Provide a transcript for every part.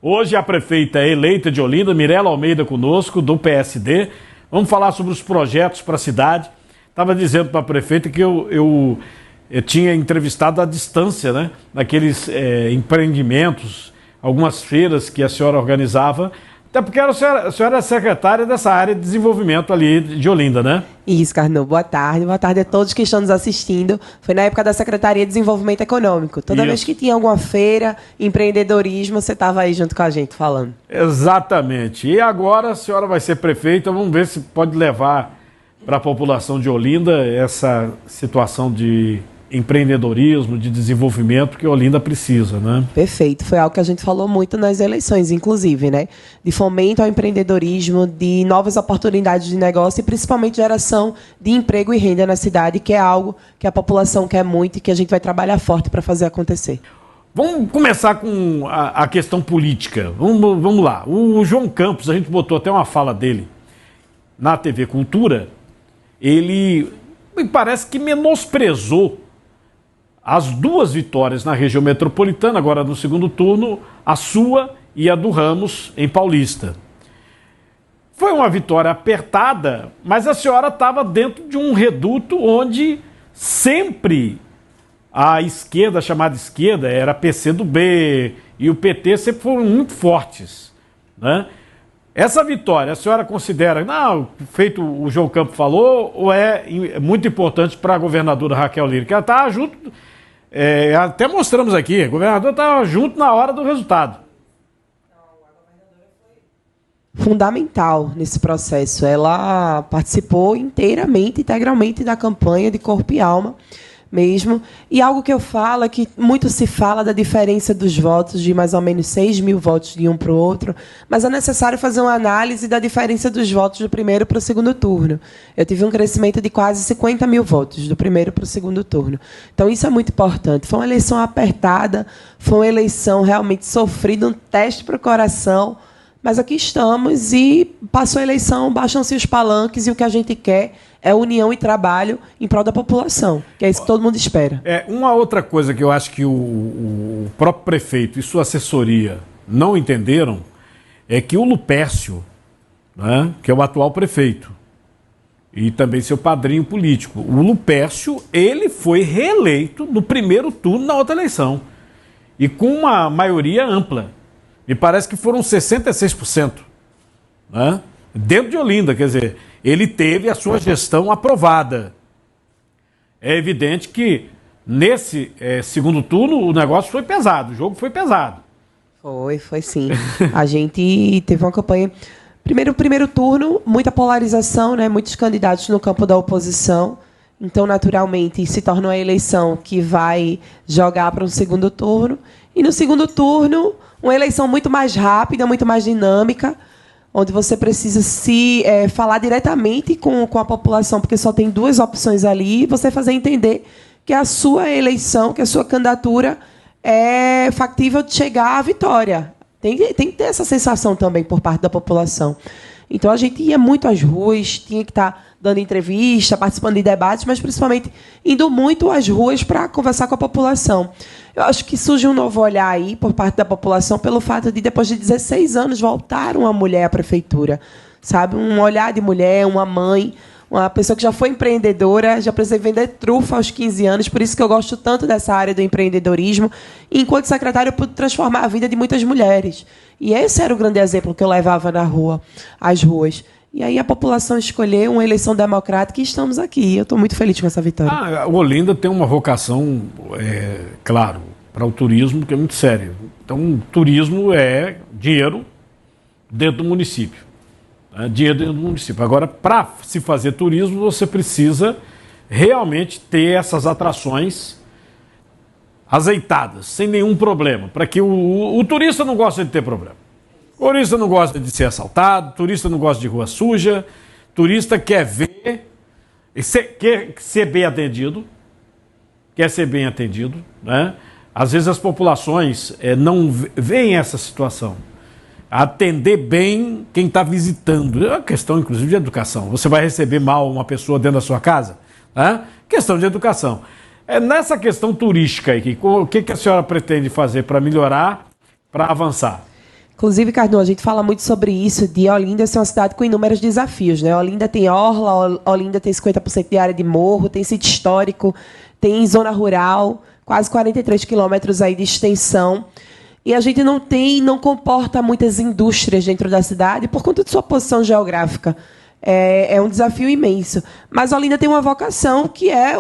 Hoje a prefeita eleita de Olinda, Mirela Almeida, conosco, do PSD. Vamos falar sobre os projetos para a cidade. Estava dizendo para a prefeita que eu tinha entrevistado à distância, né? Naqueles empreendimentos, algumas feiras que a senhora organizava. Até porque a senhora é secretária dessa área de desenvolvimento ali de Olinda, né? Isso, Carnô. Boa tarde. Boa tarde a todos que estão nos assistindo. Foi na época da Secretaria de Desenvolvimento Econômico. Toda vez que tinha alguma feira, empreendedorismo, você estava aí junto com a gente falando. Exatamente. E agora a senhora vai ser prefeita. Vamos ver se pode levar para a população de Olinda essa situação de empreendedorismo, de desenvolvimento que Olinda precisa, né? Perfeito. Foi algo que a gente falou muito nas eleições, inclusive, né? De fomento ao empreendedorismo, de novas oportunidades de negócio e principalmente geração de emprego e renda na cidade, que é algo que a população quer muito e que a gente vai trabalhar forte para fazer acontecer. Vamos começar com a questão política. Vamos lá. O João Campos, a gente botou até uma fala dele na TV Cultura, ele me parece que menosprezou as duas vitórias na região metropolitana, agora no segundo turno, a sua e a do Ramos, em Paulista. Foi uma vitória apertada, mas a senhora estava dentro de um reduto onde sempre a esquerda, a chamada esquerda, era PCdoB e o PT sempre foram muito fortes, né? Essa vitória, a senhora considera, não, feito o João Campos falou, ou é muito importante para a governadora Raquel Lira, que ela está junto... até mostramos aqui, o governador estava junto na hora do resultado. Fundamental nesse processo. Ela participou integralmente da campanha de corpo e alma mesmo. E algo que eu falo é que muito se fala da diferença dos votos, de mais ou menos 6 mil votos de um para o outro, mas é necessário fazer uma análise da diferença dos votos do primeiro para o segundo turno. Eu tive um crescimento de quase 50 mil votos do primeiro para o segundo turno. Então, isso é muito importante. Foi uma eleição apertada, foi uma eleição realmente sofrida, um teste para o coração, mas aqui estamos e passou a eleição, baixam-se os palanques e o que a gente quer é união e trabalho em prol da população, que é isso que todo mundo espera. Uma outra coisa que eu acho que o próprio prefeito e sua assessoria não entenderam é que o Lupércio, né, que é o atual prefeito, e também seu padrinho político, o Lupércio, ele foi reeleito no primeiro turno na outra eleição, e com uma maioria ampla. Me parece que foram 66%, né? Dentro de Olinda, quer dizer, ele teve a sua gestão aprovada. É evidente que nesse segundo turno o negócio foi pesado, o jogo foi pesado. Foi sim. A gente teve uma campanha... Primeiro turno, muita polarização, né? Muitos candidatos no campo da oposição. Então, naturalmente, se torna uma eleição que vai jogar para um segundo turno. E no segundo turno, uma eleição muito mais rápida, muito mais dinâmica, onde você precisa falar diretamente com a população, porque só tem duas opções ali, e você fazer entender que a sua eleição, que a sua candidatura é factível de chegar à vitória. Tem que ter essa sensação também por parte da população. Então, a gente ia muito às ruas, tinha que estar dando entrevista, participando de debates, mas, principalmente, indo muito às ruas para conversar com a população. Eu acho que surge um novo olhar aí por parte da população pelo fato de, depois de 16 anos, voltar uma mulher à prefeitura. Sabe? Um olhar de mulher, uma mãe, uma pessoa que já foi empreendedora, já precisei vender trufa aos 15 anos, por isso que eu gosto tanto dessa área do empreendedorismo. E, enquanto secretária, eu pude transformar a vida de muitas mulheres. E esse era o grande exemplo que eu levava na rua, às ruas. E aí a população escolheu uma eleição democrática e estamos aqui. Eu estou muito feliz com essa vitória. O Olinda tem uma vocação, claro, para o turismo, que é muito sério. Então, turismo é dinheiro dentro do município. Dinheiro dentro do município. Agora, para se fazer turismo, você precisa realmente ter essas atrações azeitadas, sem nenhum problema, para que o turista não gosta de ter problema. O turista não gosta de ser assaltado, o turista não gosta de rua suja, o turista quer ver, quer ser bem atendido, né? Às vezes as populações não veem essa situação. Atender bem quem está visitando. É uma questão, inclusive, de educação. Você vai receber mal uma pessoa dentro da sua casa? Né? Questão de educação. Nessa questão turística aí, o que a senhora pretende fazer para melhorar, para avançar? Inclusive, Cardoso, a gente fala muito sobre isso, de Olinda ser uma cidade com inúmeros desafios, né? Olinda tem orla, Olinda tem 50% de área de morro, tem sítio histórico, tem zona rural, quase 43 quilômetros aí de extensão. E a gente não comporta muitas indústrias dentro da cidade por conta de sua posição geográfica. É um desafio imenso. Mas Olinda tem uma vocação que é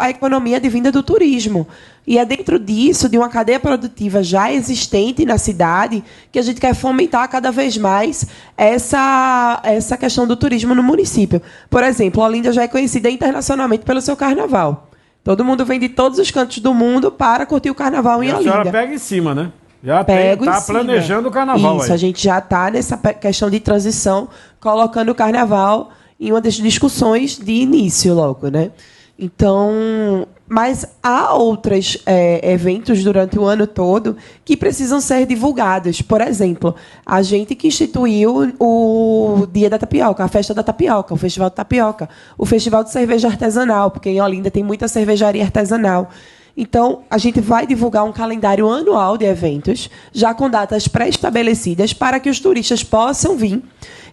a economia advinda do turismo. E é dentro disso, de uma cadeia produtiva já existente na cidade, que a gente quer fomentar cada vez mais essa questão do turismo no município. Por exemplo, Olinda já é conhecida internacionalmente pelo seu carnaval. Todo mundo vem de todos os cantos do mundo para curtir o carnaval em Olinda. A senhora pega em cima, né? Já está planejando o carnaval. Isso, aí. A gente já está nessa questão de transição, colocando o carnaval em uma das discussões de início logo, né? Então, mas há outros eventos durante o ano todo que precisam ser divulgados. Por exemplo, a gente que instituiu o Dia da Tapioca, a Festa da Tapioca, o Festival da Tapioca, o Festival de Cerveja Artesanal, porque em Olinda tem muita cervejaria artesanal. Então, a gente vai divulgar um calendário anual de eventos, já com datas pré-estabelecidas, para que os turistas possam vir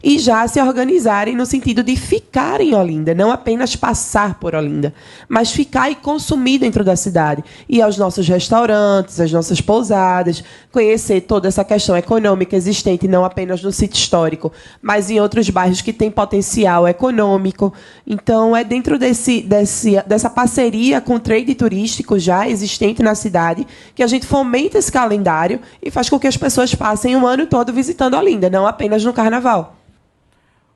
e já se organizarem no sentido de ficar em Olinda, não apenas passar por Olinda, mas ficar e consumir dentro da cidade. Ir aos nossos restaurantes, às nossas pousadas, conhecer toda essa questão econômica existente, não apenas no sítio histórico, mas em outros bairros que têm potencial econômico. Então, é dentro dessa parceria com o trade turístico já existente na cidade que a gente fomenta esse calendário e faz com que as pessoas passem o ano todo visitando Olinda, não apenas no carnaval.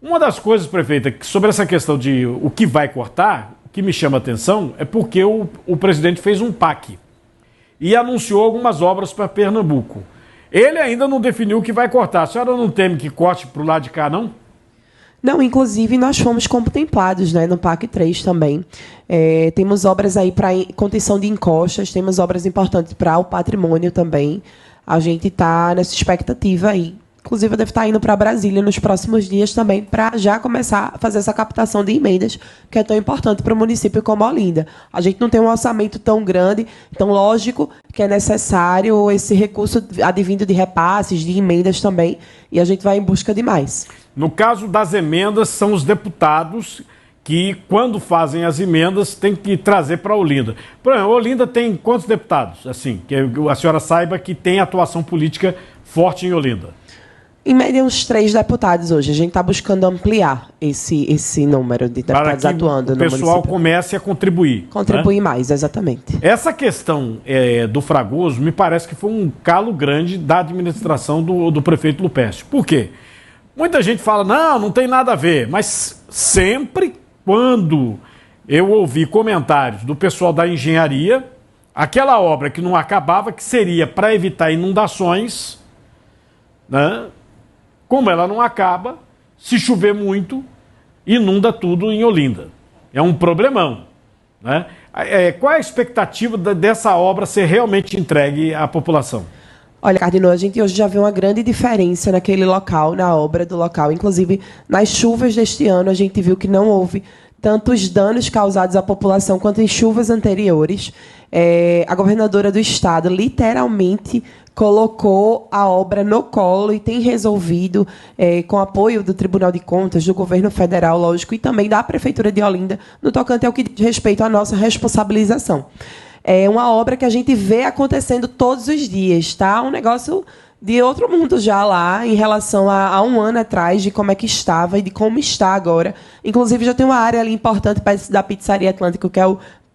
Uma das coisas, prefeita, sobre essa questão de o que vai cortar, o que me chama a atenção é porque o presidente fez um PAC e anunciou algumas obras para Pernambuco. Ele ainda não definiu o que vai cortar. A senhora não teme que corte para o lado de cá, não? Não, inclusive nós fomos contemplados, né, no PAC 3 também. Temos obras aí para contenção de encostas, temos obras importantes para o patrimônio também. A gente está nessa expectativa aí. Inclusive, eu devo estar indo para Brasília nos próximos dias também para já começar a fazer essa captação de emendas, que é tão importante para o município como Olinda. A gente não tem um orçamento tão grande, então, lógico que é necessário esse recurso advindo de repasses, de emendas também, e a gente vai em busca de mais. No caso das emendas, são os deputados que, quando fazem as emendas, tem que trazer para Olinda. Por exemplo, Olinda tem quantos deputados? Assim, que a senhora saiba que tem atuação política forte em Olinda. Em média, uns 3 deputados hoje. A gente está buscando ampliar esse número de deputados atuando no município. O pessoal comece a contribuir. Contribuir, né? Mais, exatamente. Essa questão do Fragoso me parece que foi um calo grande da administração do prefeito Lupécio. Por quê? Muita gente fala, não tem nada a ver. Mas sempre quando eu ouvi comentários do pessoal da engenharia, aquela obra que não acabava, que seria para evitar inundações, né? Como ela não acaba, se chover muito, inunda tudo em Olinda. É um problemão, né? Qual é a expectativa dessa obra ser realmente entregue à população? Olha, Cardinô, a gente hoje já vê uma grande diferença naquele local, na obra do local. Inclusive, nas chuvas deste ano, a gente viu que não houve tantos danos causados à população quanto em chuvas anteriores. A governadora do estado, literalmente, colocou a obra no colo e tem resolvido, com apoio do Tribunal de Contas, do governo federal, lógico, e também da Prefeitura de Olinda, no tocante ao que diz respeito à nossa responsabilização. É uma obra que a gente vê acontecendo todos os dias, tá? Um negócio de outro mundo já lá, em relação a um ano atrás, de como é que estava e de como está agora. Inclusive, já tem uma área ali importante da Pizzaria Atlântico, que é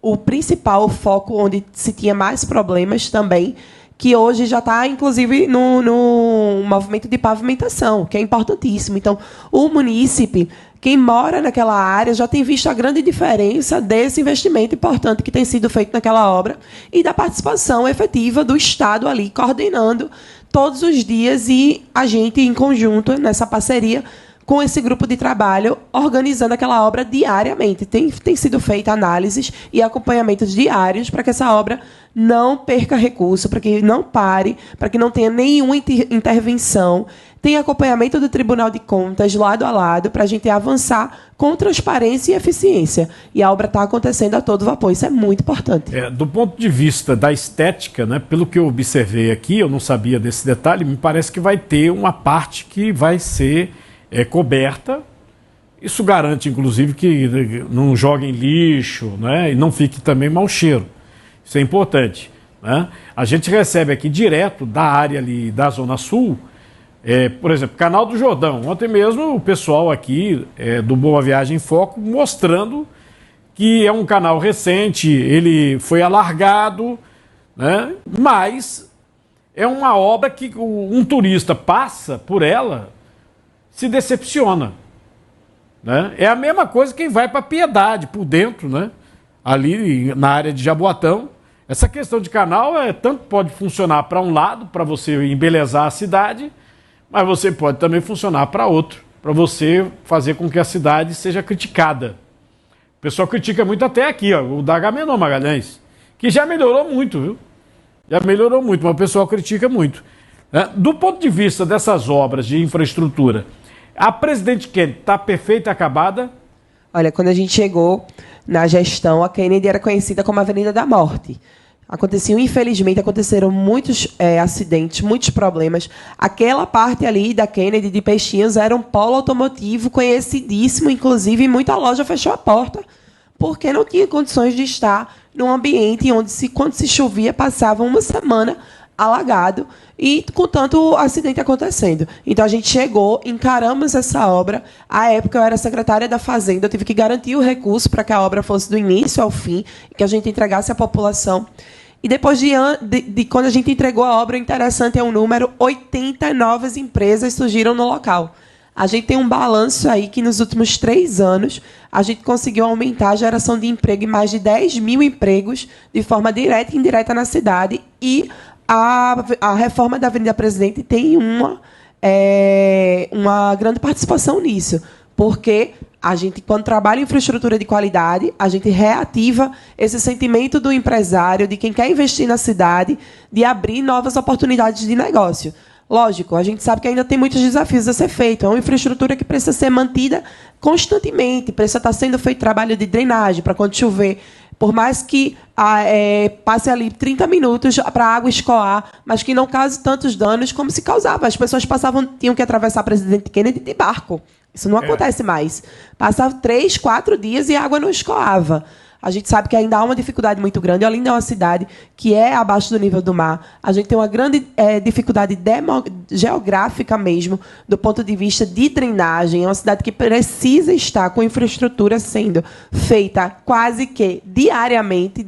o principal foco onde se tinha mais problemas também, que hoje já está, inclusive, no movimento de pavimentação, que é importantíssimo. Então, o munícipe, quem mora naquela área, já tem visto a grande diferença desse investimento importante que tem sido feito naquela obra e da participação efetiva do Estado ali, coordenando todos os dias, e a gente, em conjunto, nessa parceria, com esse grupo de trabalho, organizando aquela obra diariamente. Tem sido feita análises e acompanhamentos diários para que essa obra não perca recurso, para que não pare, para que não tenha nenhuma intervenção. Tem acompanhamento do Tribunal de Contas lado a lado para a gente avançar com transparência e eficiência. E a obra está acontecendo a todo vapor. Isso é muito importante. Do ponto de vista da estética, né, pelo que eu observei aqui, eu não sabia desse detalhe, me parece que vai ter uma parte que vai ser coberta. Isso garante, inclusive, que não joguem lixo, né, e não fique também mau cheiro. Isso é importante, né? A gente recebe aqui direto da área ali da Zona Sul, por exemplo, Canal do Jordão. Ontem mesmo o pessoal aqui do Boa Viagem em Foco mostrando que é um canal recente, ele foi alargado, né? Mas é uma obra que um turista passa por ela, se decepciona, né? É a mesma coisa quem vai para Piedade, por dentro, né? Ali na área de Jaboatão. Essa questão de canal tanto pode funcionar para um lado, para você embelezar a cidade, mas você pode também funcionar para outro, para você fazer com que a cidade seja criticada. O pessoal critica muito até aqui, ó, o da Agamenon Magalhães, que já melhorou muito, viu? Já melhorou muito, mas o pessoal critica muito. Do ponto de vista dessas obras de infraestrutura, a Presidente Kennedy está perfeita e acabada? Olha, quando a gente chegou na gestão, a Kennedy era conhecida como a Avenida da Morte. Infelizmente, aconteceram muitos acidentes, muitos problemas. Aquela parte ali da Kennedy, de Peixinhos, era um polo automotivo conhecidíssimo, inclusive muita loja fechou a porta, porque não tinha condições de estar num ambiente onde, quando se chovia, passava uma semana alagado e com tanto acidente acontecendo. Então a gente chegou, encaramos essa obra. À época eu era secretária da Fazenda, eu tive que garantir o recurso para que a obra fosse do início ao fim e que a gente entregasse à população. E depois de quando a gente entregou a obra, o interessante é o número, 80 novas empresas surgiram no local. A gente tem um balanço aí que nos últimos 3 anos a gente conseguiu aumentar a geração de emprego em mais de 10 mil empregos de forma direta e indireta na cidade. E a reforma da Avenida Presidente tem uma grande participação nisso, porque a gente, quando trabalha em infraestrutura de qualidade, a gente reativa esse sentimento do empresário, de quem quer investir na cidade, de abrir novas oportunidades de negócio. Lógico, a gente sabe que ainda tem muitos desafios a ser feito. É uma infraestrutura que precisa ser mantida constantemente, precisa estar sendo feito trabalho de drenagem para quando chover. Por mais que passe ali 30 minutos para a água escoar, mas que não cause tantos danos como se causava. As pessoas tinham que atravessar a Presidente Kennedy de barco. Isso não acontece mais. Passava 3, 4 dias e a água não escoava. A gente sabe que ainda há uma dificuldade muito grande. Olinda é uma cidade que é abaixo do nível do mar. A gente tem uma grande dificuldade geográfica mesmo, do ponto de vista de drenagem. É uma cidade que precisa estar com infraestrutura sendo feita quase que diariamente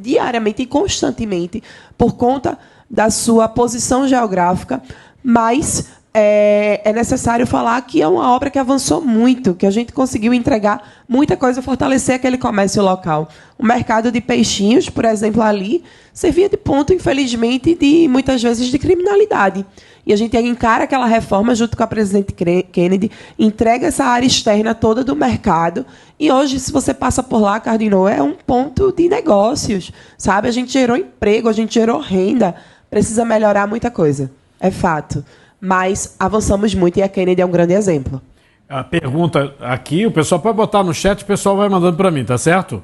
e constantemente, por conta da sua posição geográfica. Mas é necessário falar que é uma obra que avançou muito, que a gente conseguiu entregar muita coisa, fortalecer aquele comércio local. O mercado de Peixinhos, por exemplo, ali, servia de ponto, infelizmente, muitas vezes de criminalidade. E a gente encara aquela reforma junto com a Presidente Kennedy, entrega essa área externa toda do mercado, e hoje, se você passa por lá, Cardinô, é um ponto de negócios, sabe? A gente gerou emprego, a gente gerou renda, precisa melhorar muita coisa, é fato. Mas avançamos muito e a Kennedy é um grande exemplo. A pergunta aqui, o pessoal pode botar no chat, o pessoal vai mandando para mim, tá certo?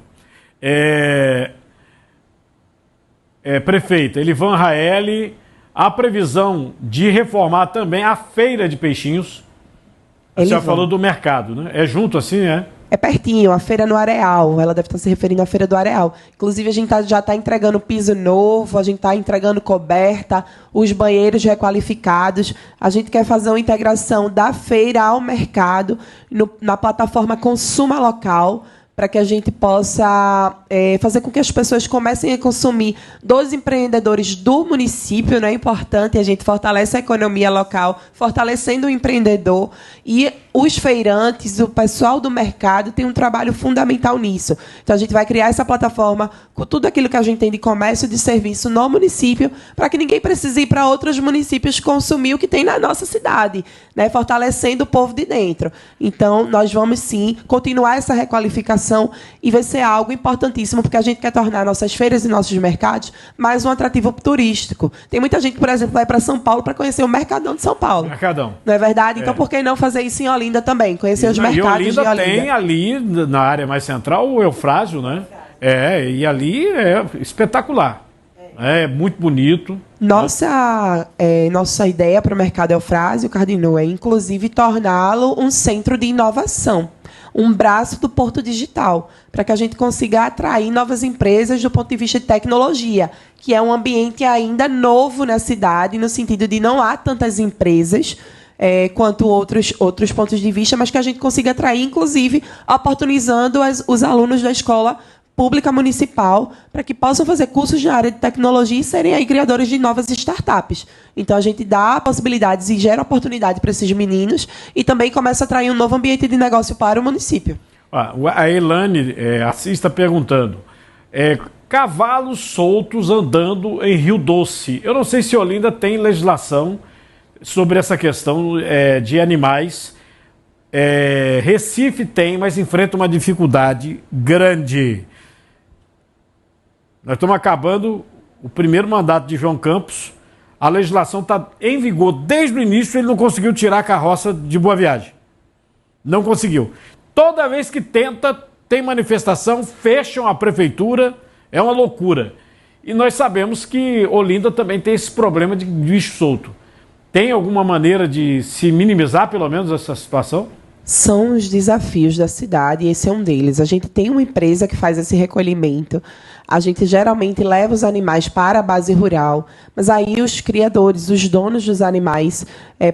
Prefeita, Elivan Raeli, a previsão de reformar também a feira de Peixinhos. A senhora falou do mercado, né? É junto assim, é? É pertinho, a feira no Areal. Ela deve estar se referindo à feira do Areal. Inclusive, a gente já está entregando piso novo, a gente está entregando coberta, os banheiros requalificados. A gente quer fazer uma integração da feira ao mercado na plataforma Consuma Local, para que a gente possa fazer com que as pessoas comecem a consumir dos empreendedores do município. Não é importante, a gente fortalece a economia local, fortalecendo o empreendedor, e os feirantes, o pessoal do mercado tem um trabalho fundamental nisso. Então, a gente vai criar essa plataforma com tudo aquilo que a gente tem de comércio e de serviço no município, para que ninguém precise ir para outros municípios consumir o que tem na nossa cidade, né? Fortalecendo o povo de dentro. Então, nós vamos, sim, continuar essa requalificação e vai ser algo importantíssimo, porque a gente quer tornar nossas feiras e nossos mercados mais um atrativo turístico. Tem muita gente, por exemplo, que vai para São Paulo para conhecer o Mercadão de São Paulo. Mercadão. Não é verdade? Então, por que não fazer isso em Olinda também? Conhecer os mercados de Olinda. Tem ali, na área mais central, o Eufrásio, né? E ali é espetacular. É muito bonito. Nossa ideia para o mercado Eufrásio, Cardinô, é inclusive torná-lo um centro de inovação, um braço do Porto Digital, para que a gente consiga atrair novas empresas do ponto de vista de tecnologia, que é um ambiente ainda novo na cidade, no sentido de não há tantas empresas quanto outros pontos de vista, mas que a gente consiga atrair, inclusive, oportunizando os alunos da escola pública municipal para que possam fazer cursos na área de tecnologia e serem aí criadores de novas startups. Então, a gente dá possibilidades e gera oportunidade para esses meninos e também começa a atrair um novo ambiente de negócio para o município. A Elane Assis está perguntando. Cavalos soltos andando em Rio Doce. Eu não sei se Olinda tem legislação sobre essa questão de animais. Recife tem, mas enfrenta uma dificuldade grande. Nós estamos acabando o primeiro mandato de João Campos. A legislação está em vigor desde o início, ele não conseguiu tirar a carroça de Boa Viagem. Não conseguiu. Toda vez que tenta, tem manifestação, fecham a prefeitura, é uma loucura. E nós sabemos que Olinda também tem esse problema de bicho solto. Tem alguma maneira de se minimizar, pelo menos, essa situação? São os desafios da cidade, e esse é um deles. A gente tem uma empresa que faz esse recolhimento. A gente geralmente leva os animais para a base rural, mas aí os criadores, os donos dos animais,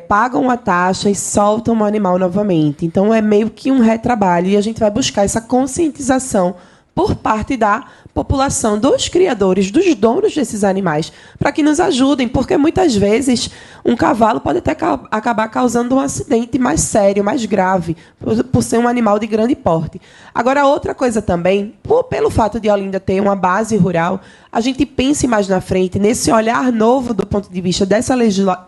pagam a taxa e soltam o animal novamente. Então, é meio que um retrabalho, e a gente vai buscar essa conscientização por parte da população, dos criadores, dos donos desses animais, para que nos ajudem, porque muitas vezes um cavalo pode até acabar causando um acidente mais sério, mais grave, por ser um animal de grande porte. Agora, outra coisa também, pelo fato de Olinda ter uma base rural, a gente pense mais na frente, nesse olhar novo do ponto de vista dessa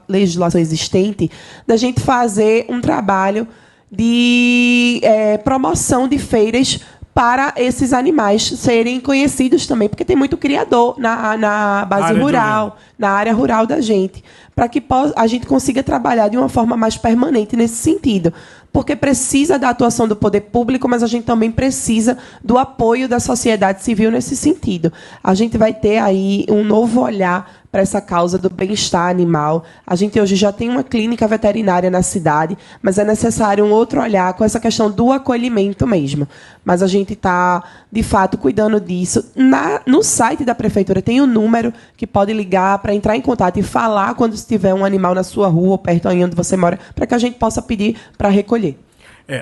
legislação existente, da gente fazer um trabalho de promoção de feiras para esses animais serem conhecidos também, porque tem muito criador na base rural, na área rural da gente, para que a gente consiga trabalhar de uma forma mais permanente nesse sentido, porque precisa da atuação do poder público, mas a gente também precisa do apoio da sociedade civil nesse sentido. A gente vai ter aí um novo olhar para essa causa do bem-estar animal. A gente hoje já tem uma clínica veterinária na cidade, mas é necessário um outro olhar com essa questão do acolhimento mesmo. Mas a gente está, de fato, cuidando disso. No site da prefeitura tem um número que pode ligar para entrar em contato e falar quando tiver um animal na sua rua ou perto aí onde você mora, para que a gente possa pedir para recolher.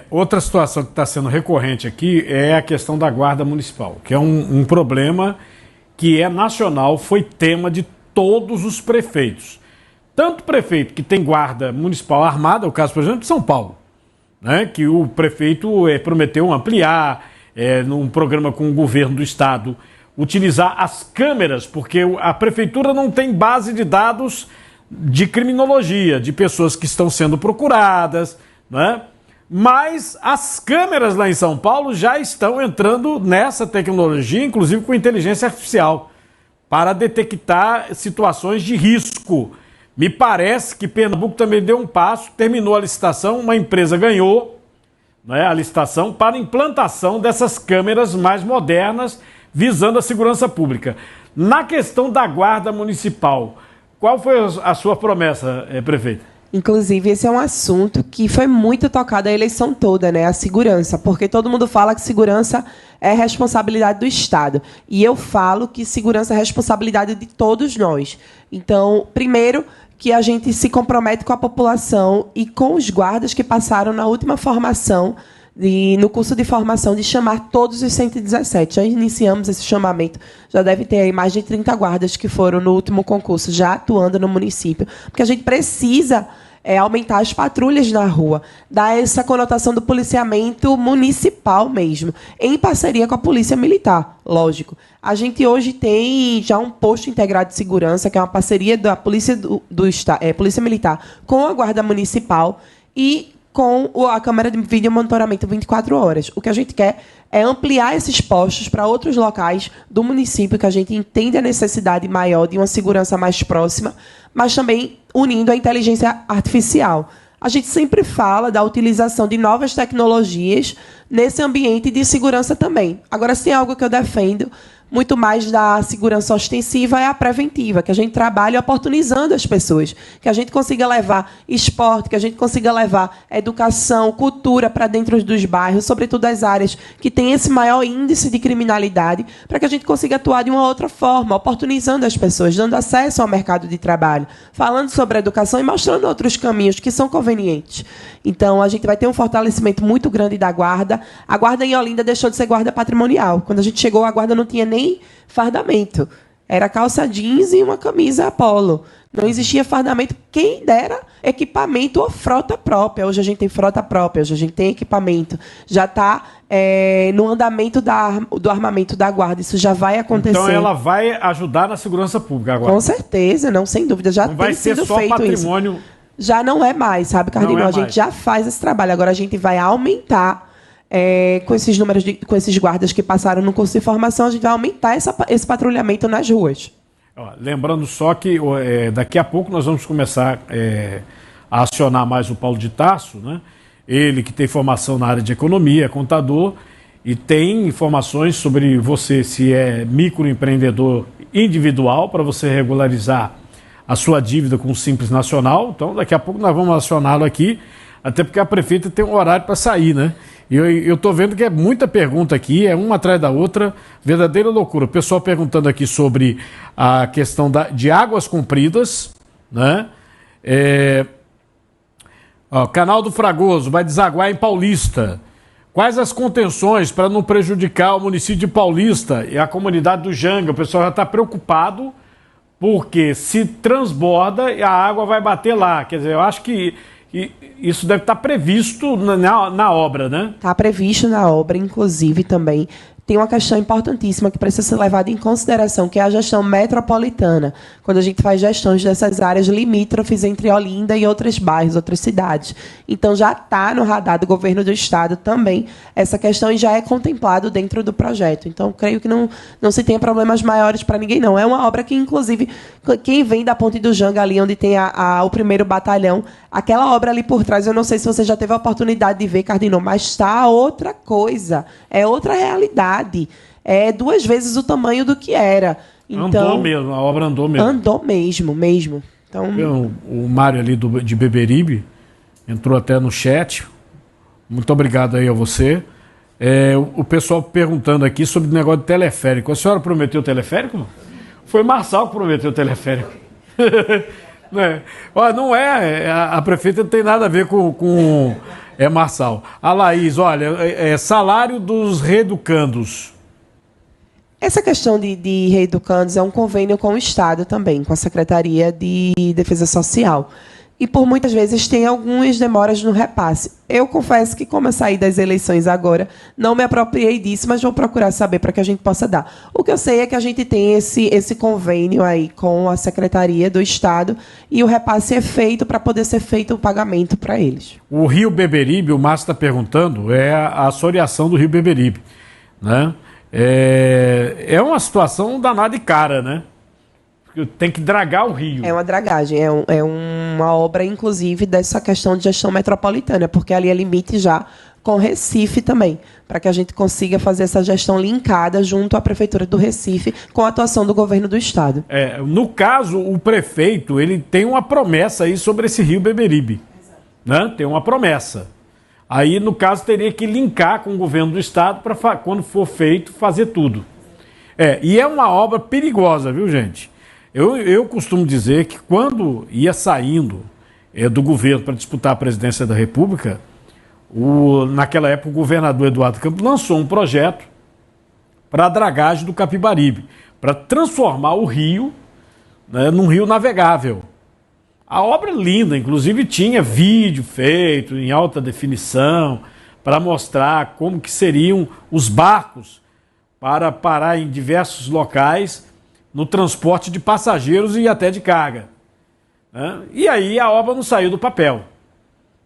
Outra situação que está sendo recorrente aqui é a questão da guarda municipal, que é um problema que é nacional, foi tema de todos os prefeitos. Tanto prefeito que tem guarda municipal armada, o caso, por exemplo, de São Paulo, né, que o prefeito prometeu ampliar num programa com o governo do estado, utilizar as câmeras, porque a prefeitura não tem base de dados de criminologia, de pessoas que estão sendo procuradas, né? Mas as câmeras lá em São Paulo já estão entrando nessa tecnologia, inclusive com inteligência artificial, para detectar situações de risco. Me parece que Pernambuco também deu um passo, terminou a licitação, uma empresa ganhou, né, a licitação para implantação dessas câmeras mais modernas, visando a segurança pública. Na questão da guarda municipal, qual foi a sua promessa, prefeita? Inclusive, esse é um assunto que foi muito tocado a eleição toda, né? A segurança, porque todo mundo fala que segurança é responsabilidade do Estado. E eu falo que segurança é responsabilidade de todos nós. Então, primeiro, que a gente se compromete com a população e com os guardas que passaram na última formação no curso de formação de chamar todos os 117. Já iniciamos esse chamamento, já deve ter aí mais de 30 guardas que foram no último concurso, já atuando no município, porque a gente precisa aumentar as patrulhas na rua, dar essa conotação do policiamento municipal mesmo, em parceria com a Polícia Militar, lógico. A gente hoje tem já um posto integrado de segurança, que é uma parceria da Polícia, Polícia Militar com a Guarda Municipal e com a câmera de vídeo monitoramento 24 horas. O que a gente quer é ampliar esses postos para outros locais do município, que a gente entende a necessidade maior de uma segurança mais próxima, mas também unindo a inteligência artificial. A gente sempre fala da utilização de novas tecnologias nesse ambiente de segurança também. Agora, se tem algo que eu defendo muito mais da segurança ostensiva é a preventiva, que a gente trabalha oportunizando as pessoas, que a gente consiga levar esporte, que a gente consiga levar educação, cultura para dentro dos bairros, sobretudo as áreas que têm esse maior índice de criminalidade, para que a gente consiga atuar de uma outra forma, oportunizando as pessoas, dando acesso ao mercado de trabalho, falando sobre a educação e mostrando outros caminhos que são convenientes. Então, a gente vai ter um fortalecimento muito grande da guarda. A guarda em Olinda deixou de ser guarda patrimonial. Quando a gente chegou, a guarda não tinha nem fardamento. Era calça jeans e uma camisa polo. Não existia fardamento. Quem dera equipamento ou frota própria. Hoje a gente tem frota própria, hoje a gente tem equipamento. Já está no andamento do armamento da guarda. Isso já vai acontecer. Então ela vai ajudar na segurança pública agora? Com certeza, não, sem dúvida. Já tem sido feito isso. Não vai ser só patrimônio... Já não é mais, sabe, Cardinal? A gente já faz esse trabalho. Agora a gente vai aumentar com esses números, com esses guardas que passaram no curso de formação, a gente vai aumentar esse patrulhamento nas ruas. Lembrando só que daqui a pouco nós vamos começar a acionar mais o Paulo de Tarso, né? Ele que tem formação na área de economia, é contador, e tem informações sobre você, se é microempreendedor individual, para você regularizar a sua dívida com o Simples Nacional. Então, daqui a pouco nós vamos acioná-lo aqui, até porque a prefeita tem um horário para sair, né? E eu estou vendo que é muita pergunta aqui, é uma atrás da outra, verdadeira loucura. O pessoal perguntando aqui sobre a questão de águas compridas, né? Canal do Fragoso vai desaguar em Paulista. Quais as contenções para não prejudicar o município de Paulista e a comunidade do Janga? O pessoal já está preocupado, porque se transborda, a água vai bater lá. Quer dizer, eu acho que isso deve estar previsto na obra, né? Está previsto na obra, inclusive, também. Tem uma questão importantíssima que precisa ser levada em consideração, que é a gestão metropolitana, quando a gente faz gestões dessas áreas limítrofes entre Olinda e outros bairros, outras cidades. Então, já está no radar do governo do Estado também essa questão e já é contemplado dentro do projeto. Então, creio que não se tenha problemas maiores para ninguém, não. É uma obra que, inclusive, quem vem da Ponte do Janga, ali onde tem o primeiro batalhão, aquela obra ali por trás, eu não sei se você já teve a oportunidade de ver, Cardinal, mas está outra coisa, é outra realidade. É 2 vezes o tamanho do que era. Então, andou mesmo, a obra andou mesmo. Andou mesmo. Então, o Mário ali de Beberibe entrou até no chat. Muito obrigado aí a você. O pessoal perguntando aqui sobre o negócio de teleférico. A senhora prometeu teleférico? Foi Marçal que prometeu teleférico. Não é, a prefeita não tem nada a ver com Marçal. A Laís, olha, salário dos reeducandos. Essa questão de reeducandos é um convênio com o Estado também, com a Secretaria de Defesa Social. E por muitas vezes tem algumas demoras no repasse. Eu confesso que, como eu saí das eleições agora, não me apropriei disso, mas vou procurar saber para que a gente possa dar. O que eu sei é que a gente tem esse convênio aí com a Secretaria do Estado e o repasse é feito para poder ser feito o pagamento para eles. O Rio Beberibe, o Márcio está perguntando, é a assoreação do Rio Beberibe, né? É uma situação danada e cara, né? Tem que dragar o rio. É uma dragagem, é uma obra, inclusive, dessa questão de gestão metropolitana, porque ali é limite já com Recife também, para que a gente consiga fazer essa gestão linkada junto à Prefeitura do Recife com a atuação do governo do Estado. No caso, o prefeito ele tem uma promessa aí sobre esse rio Beberibe. Né? Tem uma promessa. Aí, no caso, teria que linkar com o governo do Estado para, quando for feito, fazer tudo. E é uma obra perigosa, viu, gente? Eu costumo dizer que quando ia saindo do governo para disputar a presidência da República, naquela época, o governador Eduardo Campos lançou um projeto para a dragagem do Capibaribe, para transformar o rio, né, num rio navegável. A obra é linda, inclusive tinha vídeo feito em alta definição para mostrar como que seriam os barcos para parar em diversos locais no transporte de passageiros e até de carga, né? E aí a obra não saiu do papel.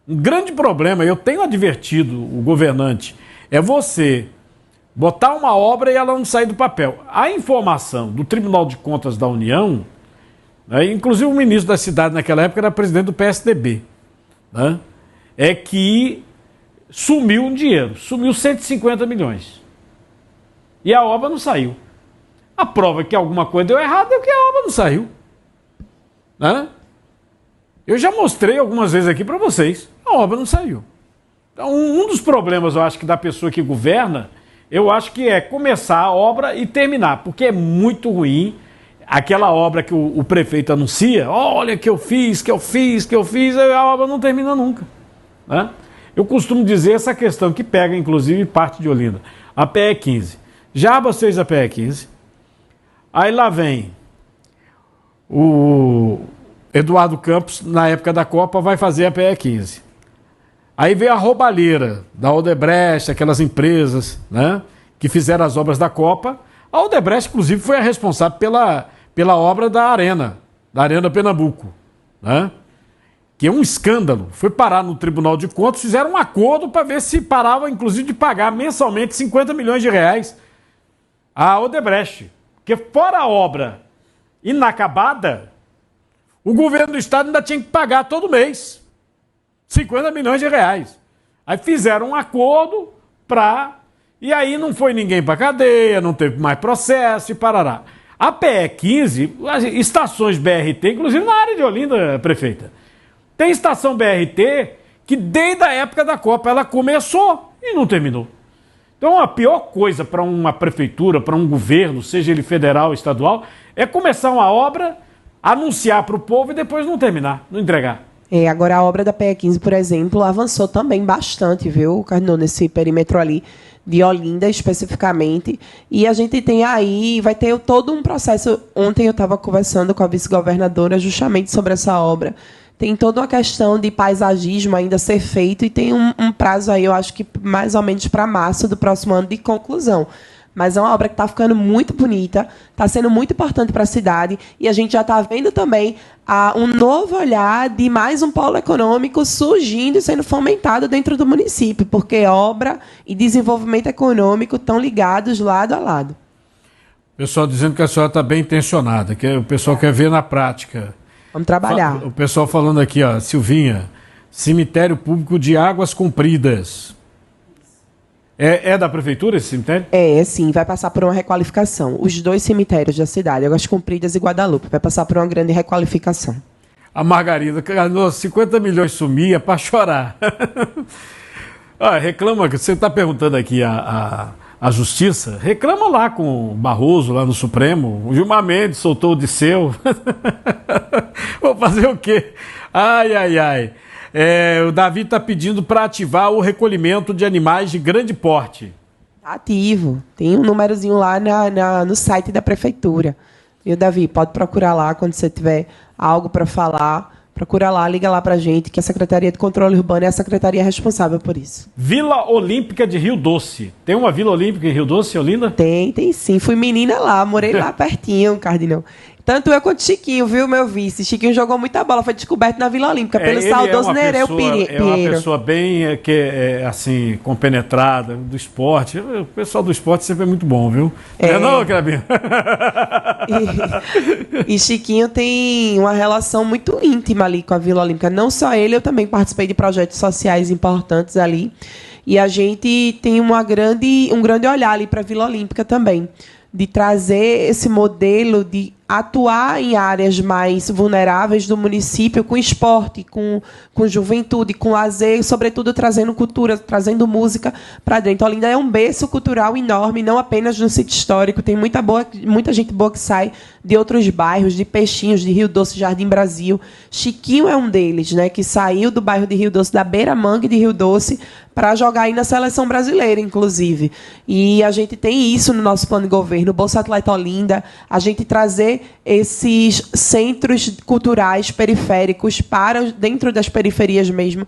Um grande problema, eu tenho advertido o governante, é você botar uma obra e ela não sair do papel. A informação do Tribunal de Contas da União, né, inclusive o ministro da cidade naquela época era presidente do PSDB, né, é que sumiu um dinheiro, sumiu 150 milhões. E a obra não saiu. A prova que alguma coisa deu errado é que a obra não saiu, né? Eu já mostrei algumas vezes aqui para vocês, a obra não saiu. Então, um dos problemas, eu acho, que da pessoa que governa, eu acho que é começar a obra e terminar, porque é muito ruim aquela obra que o prefeito anuncia, olha que eu fiz, a obra não termina nunca, né? Eu costumo dizer essa questão que pega, inclusive, parte de Olinda. A PE 15. Já vocês a PE 15. Aí lá vem o Eduardo Campos, na época da Copa, vai fazer a PE 15. Aí veio a roubalheira da Odebrecht, aquelas empresas, né, que fizeram as obras da Copa. A Odebrecht, inclusive, foi a responsável pela obra da Arena Pernambuco, né? Que é um escândalo. Foi parar no Tribunal de Contas, fizeram um acordo para ver se parava, inclusive, de pagar mensalmente 50 milhões de reais à Odebrecht. Porque fora a obra inacabada, o governo do estado ainda tinha que pagar todo mês 50 milhões de reais. Aí fizeram um acordo para... E aí não foi ninguém para cadeia, não teve mais processo e parará. A PE 15, as estações BRT, inclusive na área de Olinda, prefeita, tem estação BRT que desde a época da Copa ela começou e não terminou. Então a pior coisa para uma prefeitura, para um governo, seja ele federal ou estadual, é começar uma obra, anunciar para o povo e depois não terminar, não entregar. Agora a obra da PE 15, por exemplo, avançou também bastante, viu, Cardinon, nesse perímetro ali de Olinda especificamente, e a gente tem aí, vai ter todo um processo. Ontem eu estava conversando com a vice-governadora justamente sobre essa obra. Tem toda uma questão de paisagismo ainda a ser feito e tem um prazo aí, eu acho que mais ou menos para março do próximo ano de conclusão. Mas é uma obra que está ficando muito bonita, está sendo muito importante para a cidade e a gente já está vendo também um novo olhar de mais um polo econômico surgindo e sendo fomentado dentro do município, porque obra e desenvolvimento econômico estão ligados lado a lado. O pessoal dizendo que a senhora está bem intencionada, que o pessoal quer ver na prática. Vamos trabalhar. O pessoal falando aqui, ó, Silvinha, cemitério público de Águas Compridas. É da prefeitura esse cemitério? Sim, vai passar por uma requalificação. Os dois cemitérios da cidade, Águas Compridas e Guadalupe, vai passar por uma grande requalificação. A Margarida, 50 milhões sumia para chorar. Reclama, você está perguntando aqui a Justiça, reclama lá com o Barroso, lá no Supremo. O Gilmar Mendes soltou o Disseu. Vou fazer o quê? Ai. O Davi está pedindo para ativar o recolhimento de animais de grande porte. Ativo. Tem um númerozinho lá no site da prefeitura. Viu, Davi? Pode procurar lá quando você tiver algo para falar. Procura lá, liga lá pra gente, que a Secretaria de Controle Urbano é a secretaria responsável por isso. Vila Olímpica de Rio Doce. Tem uma Vila Olímpica em Rio Doce, Olinda? Tem sim. Fui menina lá, morei lá pertinho, Cardinal. Tanto eu quanto Chiquinho, viu, meu vice? Chiquinho jogou muita bola, foi descoberto na Vila Olímpica pelo saudoso Nereu Pinheiro. É uma pessoa bem, assim, compenetrada do esporte. O pessoal do esporte sempre é muito bom, viu? Não, Crabinho? E Chiquinho tem uma relação muito íntima ali com a Vila Olímpica. Não só ele, eu também participei de projetos sociais importantes ali. E a gente tem um grande olhar ali para a Vila Olímpica também, de trazer esse modelo de atuar em áreas mais vulneráveis do município com esporte, com juventude, com lazer, sobretudo trazendo cultura, trazendo música para dentro. Olinda é um berço cultural enorme, não apenas no sítio histórico, tem muita gente boa que sai de outros bairros, de Peixinhos, de Rio Doce, Jardim Brasil. Chiquinho é um deles, né, que saiu do bairro de Rio Doce, da Beira-Mangue de Rio Doce, para jogar aí na seleção brasileira, inclusive. E a gente tem isso no nosso plano de governo, Bolsa Atleta Olinda, a gente trazer esses centros culturais periféricos para dentro das periferias mesmo,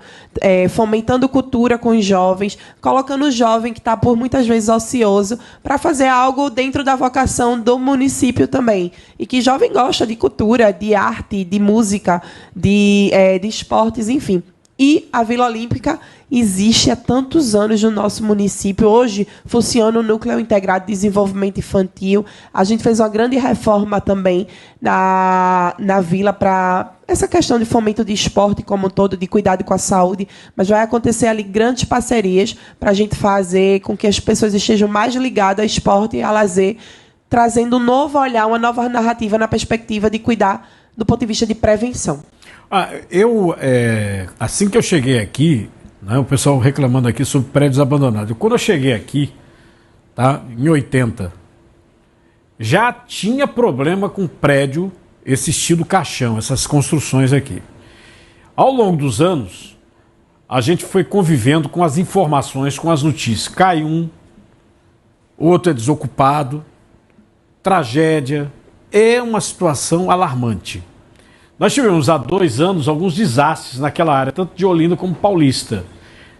fomentando cultura com os jovens, colocando o jovem que está por muitas vezes ocioso para fazer algo dentro da vocação do município também. E que jovem gosta de cultura, de arte, de música, de esportes, enfim. E a Vila Olímpica existe há tantos anos no nosso município. Hoje funciona o Núcleo Integrado de Desenvolvimento Infantil. A gente fez uma grande reforma também na vila para essa questão de fomento de esporte como um todo, de cuidado com a saúde. Mas vai acontecer ali grandes parcerias para a gente fazer com que as pessoas estejam mais ligadas ao esporte e ao lazer, trazendo um novo olhar, uma nova narrativa na perspectiva de cuidar do ponto de vista de prevenção. Assim que eu cheguei aqui, né, o pessoal reclamando aqui sobre prédios abandonados. Quando eu cheguei aqui, tá, em 80, já tinha problema com prédio, esse estilo caixão, essas construções aqui. Ao longo dos anos, a gente foi convivendo com as informações, com as notícias. Cai um, outro é desocupado, tragédia, é uma situação alarmante. Nós tivemos há 2 anos alguns desastres naquela área, tanto de Olinda como Paulista.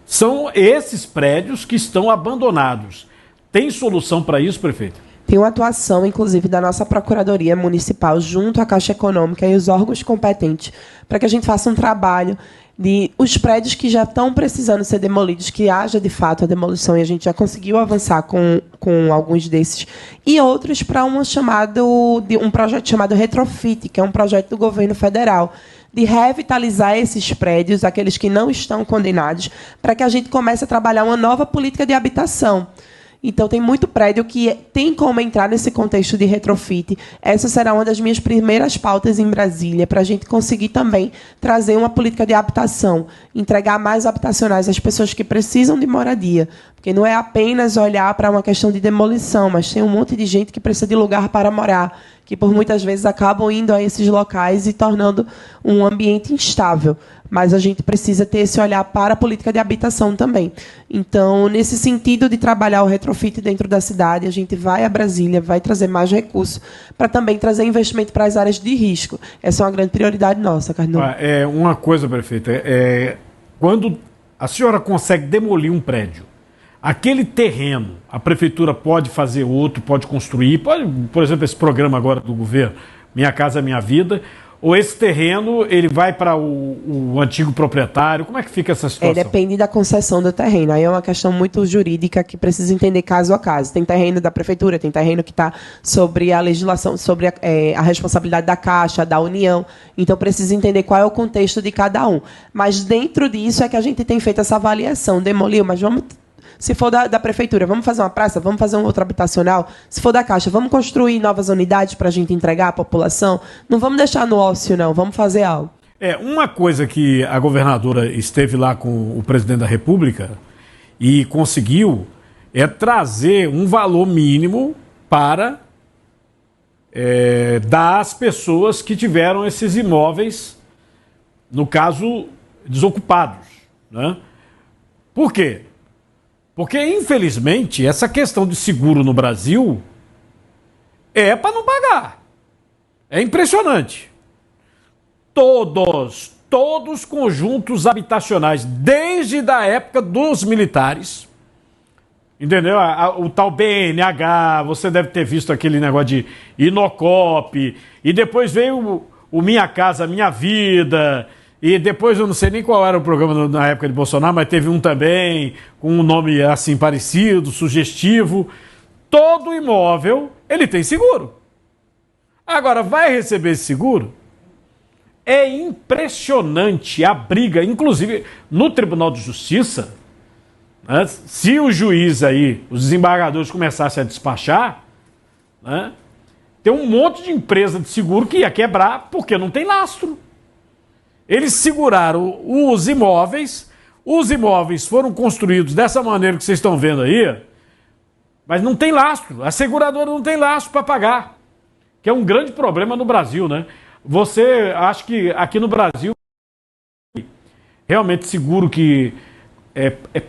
São esses prédios que estão abandonados. Tem solução para isso, prefeito? Tem uma atuação, inclusive, da nossa Procuradoria Municipal junto à Caixa Econômica e os órgãos competentes para que a gente faça um trabalho de os prédios que já estão precisando ser demolidos, que haja, de fato, a demolição, e a gente já conseguiu avançar com alguns desses, e outros para um projeto chamado Retrofit, que é um projeto do governo federal, de revitalizar esses prédios, aqueles que não estão condenados, para que a gente comece a trabalhar uma nova política de habitação. Então, tem muito prédio que tem como entrar nesse contexto de retrofit. Essa será uma das minhas primeiras pautas em Brasília, para a gente conseguir também trazer uma política de habitação, entregar mais habitacionais às pessoas que precisam de moradia. Porque não é apenas olhar para uma questão de demolição, mas tem um monte de gente que precisa de lugar para morar, que por muitas vezes acabam indo a esses locais e tornando um ambiente instável. Mas a gente precisa ter esse olhar para a política de habitação também. Então, nesse sentido de trabalhar o retrofit dentro da cidade, a gente vai a Brasília, vai trazer mais recursos para também trazer investimento para as áreas de risco. Essa é uma grande prioridade nossa, Carnão. Uma coisa, prefeita, quando a senhora consegue demolir um prédio, aquele terreno, a prefeitura pode fazer outro, pode construir, pode, por exemplo, esse programa agora do governo, Minha Casa Minha Vida, ou esse terreno ele vai para o antigo proprietário? Como é que fica essa situação? Depende da concessão do terreno. Aí é uma questão muito jurídica que precisa entender caso a caso. Tem terreno da prefeitura, tem terreno que está sobre a legislação, sobre a responsabilidade da Caixa, da União. Então precisa entender qual é o contexto de cada um. Mas dentro disso é que a gente tem feito essa avaliação. Demoliu, mas vamos... Se for da prefeitura, vamos fazer uma praça, vamos fazer um outro habitacional. Se for da Caixa, vamos construir novas unidades para a gente entregar à população. Não vamos deixar no ócio, não. Vamos fazer algo. Uma coisa que a governadora esteve lá com o presidente da República e conseguiu trazer um valor mínimo para dar às pessoas que tiveram esses imóveis, no caso, desocupados, né? Por quê? Porque, infelizmente, essa questão de seguro no Brasil é para não pagar. É impressionante. Todos os conjuntos habitacionais, desde a época dos militares, entendeu? O tal BNH, você deve ter visto aquele negócio de Inocop, e depois veio o Minha Casa Minha Vida... E depois eu não sei nem qual era o programa na época de Bolsonaro, mas teve um também com um nome assim parecido, sugestivo. Todo imóvel, ele tem seguro. Agora, vai receber esse seguro? É impressionante a briga, inclusive no Tribunal de Justiça, né, se o juiz aí, os desembargadores começassem a despachar, né, tem um monte de empresa de seguro que ia quebrar porque não tem lastro. Eles seguraram os imóveis foram construídos dessa maneira que vocês estão vendo aí, mas não tem lastro, a seguradora não tem lastro para pagar, que é um grande problema no Brasil, né? Você acha que aqui no Brasil, realmente seguro que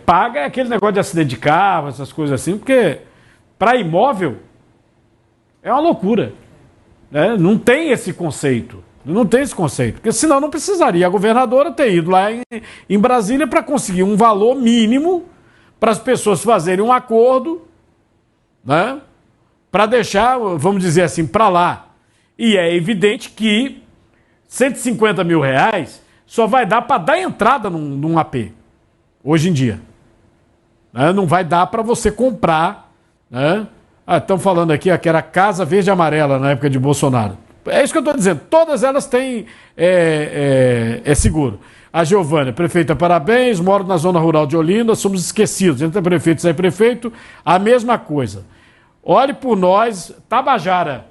paga é aquele negócio de acidente de carro, essas coisas assim, porque para imóvel é uma loucura, né? Não tem esse conceito. Não tem esse conceito, porque senão não precisaria a governadora ter ido lá em Brasília para conseguir um valor mínimo para as pessoas fazerem um acordo, né? Para deixar, vamos dizer assim, para lá. E é evidente que R$ 150.000 só vai dar para dar entrada num AP, hoje em dia. Né? Não vai dar para você comprar. Né? Estão falando aqui que era Casa Verde e Amarela na época de Bolsonaro. É isso que eu estou dizendo. Todas elas têm seguro. A Giovânia, prefeita, parabéns. Moro na zona rural de Olinda, somos esquecidos. Entre prefeito e sai prefeito, a mesma coisa. Olhe por nós, Tabajara,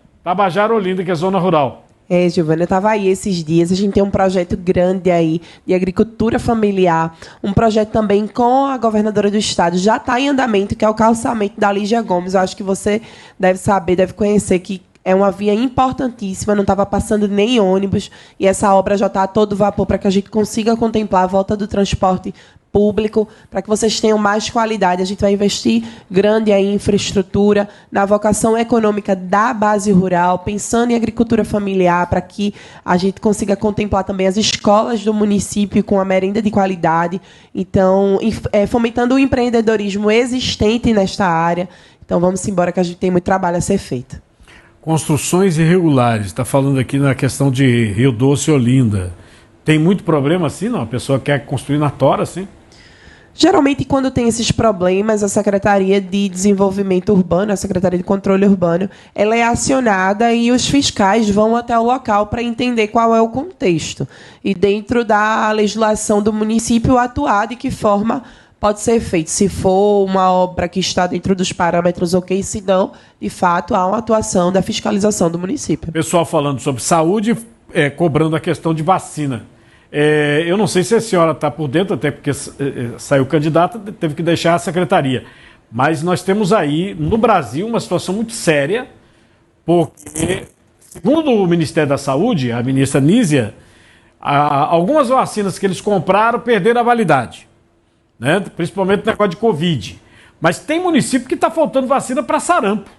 Olinda, que é zona rural. Giovana, eu estava aí esses dias, a gente tem um projeto grande aí de agricultura familiar, um projeto também com a governadora do estado, já está em andamento, que é o calçamento da Lígia Gomes. Eu acho que você deve saber, deve conhecer que é uma via importantíssima, não estava passando nem ônibus, e essa obra já está a todo vapor para que a gente consiga contemplar a volta do transporte público, para que vocês tenham mais qualidade. A gente vai investir grande aí em infraestrutura, na vocação econômica da base rural, pensando em agricultura familiar, para que a gente consiga contemplar também as escolas do município com a merenda de qualidade. Então, fomentando o empreendedorismo existente nesta área. Então, vamos embora, que a gente tem muito trabalho a ser feito. Construções irregulares, está falando aqui na questão de Rio Doce e Olinda. Tem muito problema assim, não? A pessoa quer construir na tora, assim? Geralmente, quando tem esses problemas, a Secretaria de Desenvolvimento Urbano, a Secretaria de Controle Urbano, ela é acionada e os fiscais vão até o local para entender qual é o contexto. E dentro da legislação do município, atuar de que forma pode ser feito. Se for uma obra que está dentro dos parâmetros, ok. Se não, de fato, há uma atuação da fiscalização do município. Pessoal falando sobre saúde, cobrando a questão de vacina. Eu não sei se a senhora está por dentro, até porque saiu candidata, teve que deixar a secretaria. Mas nós temos aí, no Brasil, uma situação muito séria, porque, segundo o Ministério da Saúde, a ministra Nízia, algumas vacinas que eles compraram perderam a validade. Né? Principalmente no negócio de Covid. Mas tem município que está faltando vacina para sarampo.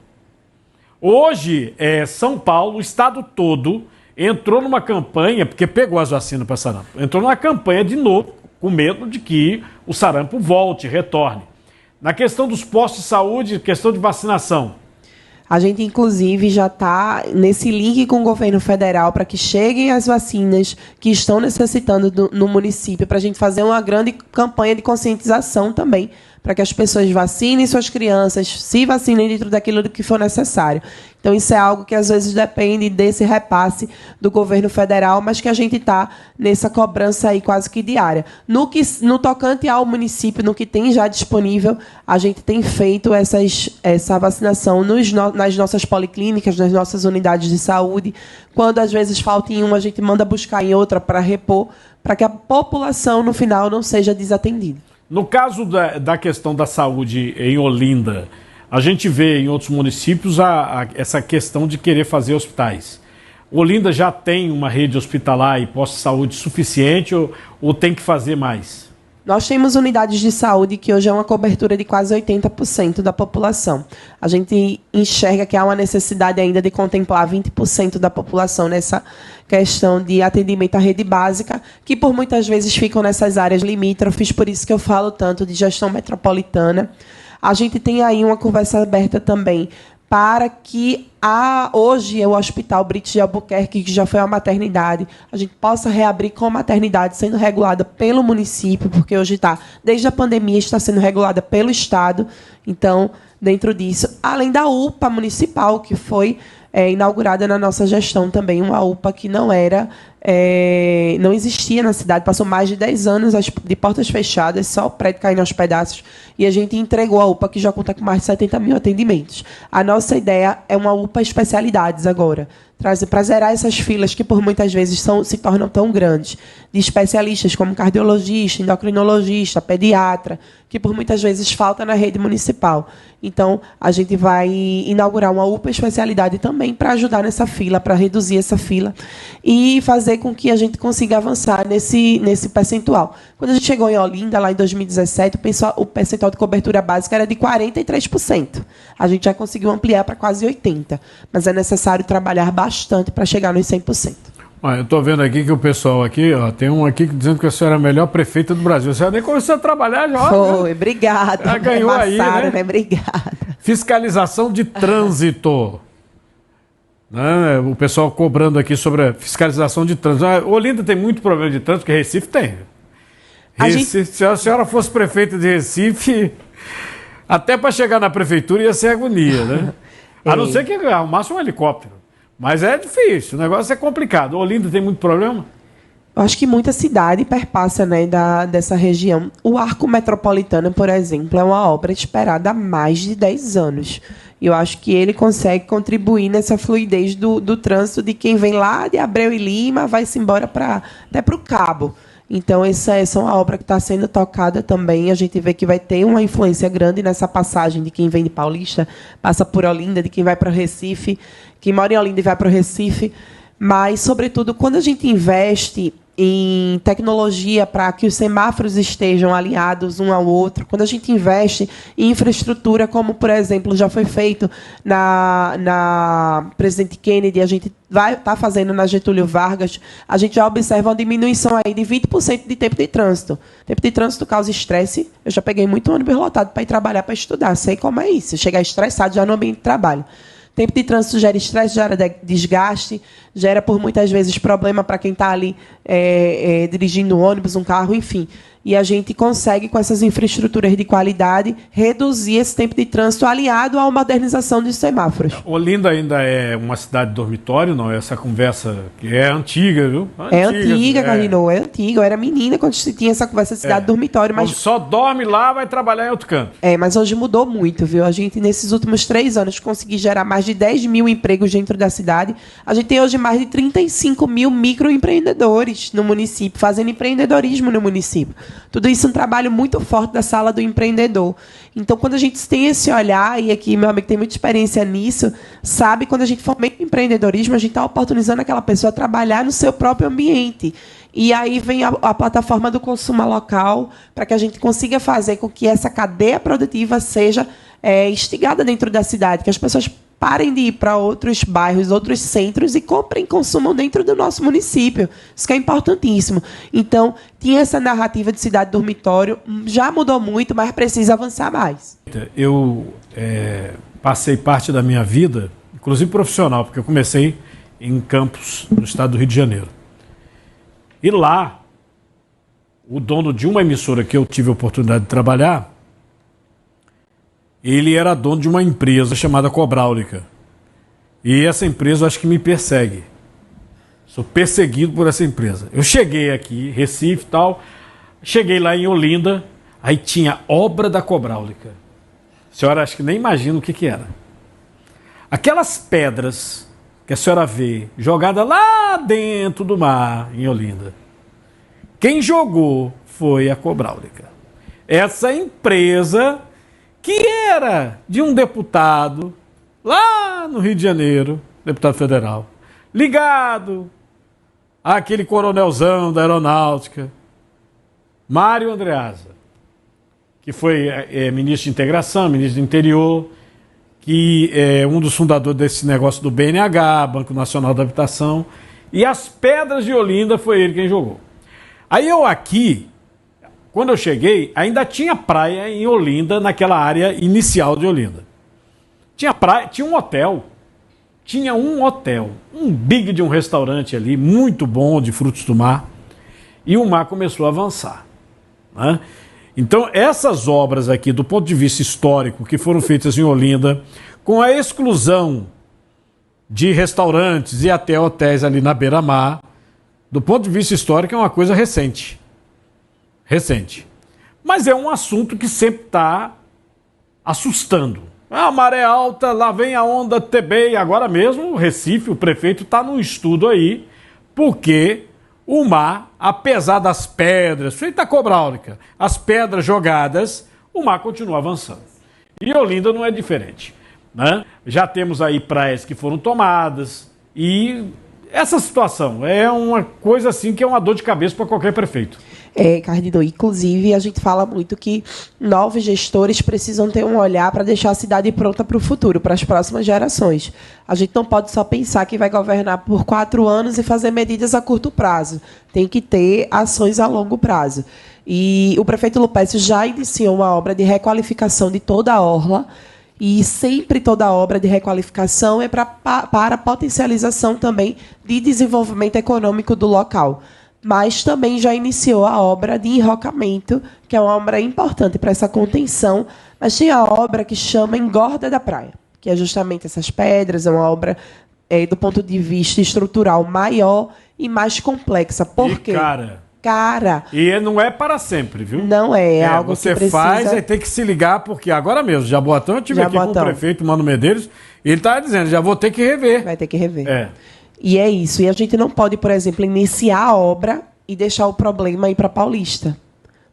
Hoje, São Paulo, o estado todo, entrou numa campanha, porque pegou as vacinas para sarampo, entrou numa campanha de novo, com medo de que o sarampo volte, retorne. Na questão dos postos de saúde, questão de vacinação. A gente, inclusive, já está nesse link com o governo federal para que cheguem as vacinas que estão necessitando no município, para a gente fazer uma grande campanha de conscientização também, para que as pessoas vacinem suas crianças, se vacinem dentro daquilo que for necessário. Então, isso é algo que, às vezes, depende desse repasse do governo federal, mas que a gente está nessa cobrança aí quase que diária. No tocante ao município, no que tem já disponível, a gente tem feito essa vacinação nas nossas policlínicas, nas nossas unidades de saúde. Quando, às vezes, falta em uma, a gente manda buscar em outra para repor, para que a população, no final, não seja desatendida. No caso da questão da saúde em Olinda, a gente vê em outros municípios essa questão de querer fazer hospitais. Olinda já tem uma rede hospitalar e posto de saúde suficiente ou tem que fazer mais? Nós temos unidades de saúde que hoje é uma cobertura de quase 80% da população. A gente enxerga que há uma necessidade ainda de contemplar 20% da população nessa questão de atendimento à rede básica, que por muitas vezes ficam nessas áreas limítrofes, por isso que eu falo tanto de gestão metropolitana. A gente tem aí uma conversa aberta também para que hoje o Hospital Brito de Albuquerque, que já foi uma maternidade, a gente possa reabrir com a maternidade sendo regulada pelo município, porque hoje desde a pandemia, está sendo regulada pelo Estado. Então, dentro disso, além da UPA municipal, que foi inaugurada na nossa gestão também, uma UPA que não era não existia na cidade, passou mais de 10 anos de portas fechadas, só o prédio caindo aos pedaços, e a gente entregou a UPA, que já conta com mais de 70 mil atendimentos. A nossa ideia é uma UPA especialidades agora, para zerar essas filas que por muitas vezes se tornam tão grandes, de especialistas como cardiologista, endocrinologista, pediatra, que por muitas vezes falta na rede municipal. Então, a gente vai inaugurar uma UPA especialidade também para ajudar nessa fila, para reduzir essa fila e fazer com que a gente consiga avançar nesse percentual. Quando a gente chegou em Olinda, lá em 2017, o percentual de cobertura básica era de 43%. A gente já conseguiu ampliar para quase 80%, mas é necessário trabalhar bastante para chegar nos 100%. Eu estou vendo aqui que o pessoal aqui, tem um aqui dizendo que a senhora é a melhor prefeita do Brasil. A senhora nem começou a trabalhar já. Foi, obrigada. Já ganhou aí, né? Obrigada. Fiscalização de trânsito. Né? O pessoal cobrando aqui sobre a fiscalização de trânsito. Olinda tem muito problema de trânsito, porque Recife tem. Se a senhora fosse prefeita de Recife, até para chegar na prefeitura ia ser agonia, né? A não ser que arrumasse um helicóptero. Mas é difícil, o negócio é complicado. Olinda tem muito problema? Eu acho que muita cidade perpassa, né, dessa região. O Arco Metropolitano, por exemplo, é uma obra esperada há mais de 10 anos. E eu acho que ele consegue contribuir nessa fluidez do trânsito de quem vem lá de Abreu e Lima, vai-se embora até para o Cabo. Então, essa é uma obra que está sendo tocada também. A gente vê que vai ter uma influência grande nessa passagem de quem vem de Paulista, passa por Olinda, de quem vai para o Recife, quem mora em Olinda e vai para o Recife. Mas, sobretudo, quando a gente investe em tecnologia para que os semáforos estejam alinhados um ao outro, quando a gente investe em infraestrutura, como, por exemplo, já foi feito na Presidente Kennedy, a gente vai estar fazendo na Getúlio Vargas, a gente já observa uma diminuição aí de 20% de tempo de trânsito. Tempo de trânsito causa estresse. Eu já peguei muito ônibus lotado para ir trabalhar, para estudar. Sei como é isso. Chegar estressado já no ambiente de trabalho. Tempo de trânsito gera estresse, gera desgaste, gera, por muitas vezes, problema para quem está ali dirigindo um ônibus, um carro, enfim. E a gente consegue, com essas infraestruturas de qualidade, reduzir esse tempo de trânsito alinhado à modernização dos semáforos. Olinda ainda é uma cidade dormitório, não? Essa conversa que é antiga, viu? É antiga, Carlinhos, é antiga. Eu era menina quando se tinha essa conversa de cidade dormitório. Mas só dorme lá, vai trabalhar em outro canto. Mas hoje mudou muito, viu? A gente, nesses últimos 3 anos, conseguiu gerar mais de 10 mil empregos dentro da cidade. A gente tem hoje mais de 35 mil microempreendedores no município, fazendo empreendedorismo no município. Tudo isso é um trabalho muito forte da Sala do Empreendedor. Então, quando a gente tem esse olhar, e aqui meu amigo tem muita experiência nisso, sabe, quando a gente fomenta empreendedorismo, a gente está oportunizando aquela pessoa a trabalhar no seu próprio ambiente. E aí vem a plataforma do consumo local, para que a gente consiga fazer com que essa cadeia produtiva seja instigada dentro da cidade, que as pessoas parem de ir para outros bairros, outros centros e comprem e consumam dentro do nosso município. Isso que é importantíssimo. Então, tinha essa narrativa de cidade dormitório, já mudou muito, mas precisa avançar mais. Eu passei parte da minha vida, inclusive profissional, porque eu comecei em Campos, no estado do Rio de Janeiro. E lá, o dono de uma emissora que eu tive a oportunidade de trabalhar, ele era dono de uma empresa chamada Cobráulica. E essa empresa eu acho que me persegue. Sou perseguido por essa empresa. Eu cheguei aqui, Recife e tal, cheguei lá em Olinda, aí tinha obra da Cobráulica. A senhora acho que nem imagina o que era. Aquelas pedras que a senhora vê jogadas lá dentro do mar, em Olinda, quem jogou foi a Cobráulica. Essa empresa que era de um deputado lá no Rio de Janeiro, deputado federal, ligado àquele coronelzão da aeronáutica, Mário Andreasa, que foi ministro de integração, ministro do interior, que é um dos fundadores desse negócio do BNH, Banco Nacional da Habitação, e as pedras de Olinda foi ele quem jogou. Aí eu aqui, quando eu cheguei, ainda tinha praia em Olinda, naquela área inicial de Olinda. Tinha praia, tinha um hotel, um big de um restaurante ali, muito bom, de frutos do mar, e o mar começou a avançar, né? Então, essas obras aqui, do ponto de vista histórico, que foram feitas em Olinda, com a exclusão de restaurantes e até hotéis ali na beira-mar, Do ponto de vista histórico, é uma coisa recente. Recente. Mas é um assunto que sempre está assustando. A maré alta, lá vem a onda TB, e agora mesmo o Recife, o prefeito está num estudo aí, porque o mar, apesar das pedras, feita a cobráulica, as pedras jogadas, o mar continua avançando. E Olinda não é diferente, né? Já temos aí praias que foram tomadas e essa situação é uma coisa assim que é uma dor de cabeça para qualquer prefeito. Cardido, inclusive a gente fala muito que novos gestores precisam ter um olhar para deixar a cidade pronta para o futuro, para as próximas gerações. A gente não pode só pensar que vai governar por 4 anos e fazer medidas a curto prazo. Tem que ter ações a longo prazo. E o prefeito Lupécio já iniciou uma obra de requalificação de toda a orla, e sempre toda obra de requalificação é para potencialização também de desenvolvimento econômico do local. Mas também já iniciou a obra de enrocamento, que é uma obra importante para essa contenção, mas tem a obra que chama Engorda da Praia, que é justamente essas pedras, é uma obra do ponto de vista estrutural maior e mais complexa. Por quê? Cara. E não é para sempre, viu? Não é algo você que precisa... faz, aí tem que se ligar, porque agora mesmo, Jaboatão, eu estive aqui com o prefeito Mano Medeiros, e ele estava dizendo, já vou ter que rever. Vai ter que rever. E é isso. E a gente não pode, por exemplo, iniciar a obra e deixar o problema ir para Paulista.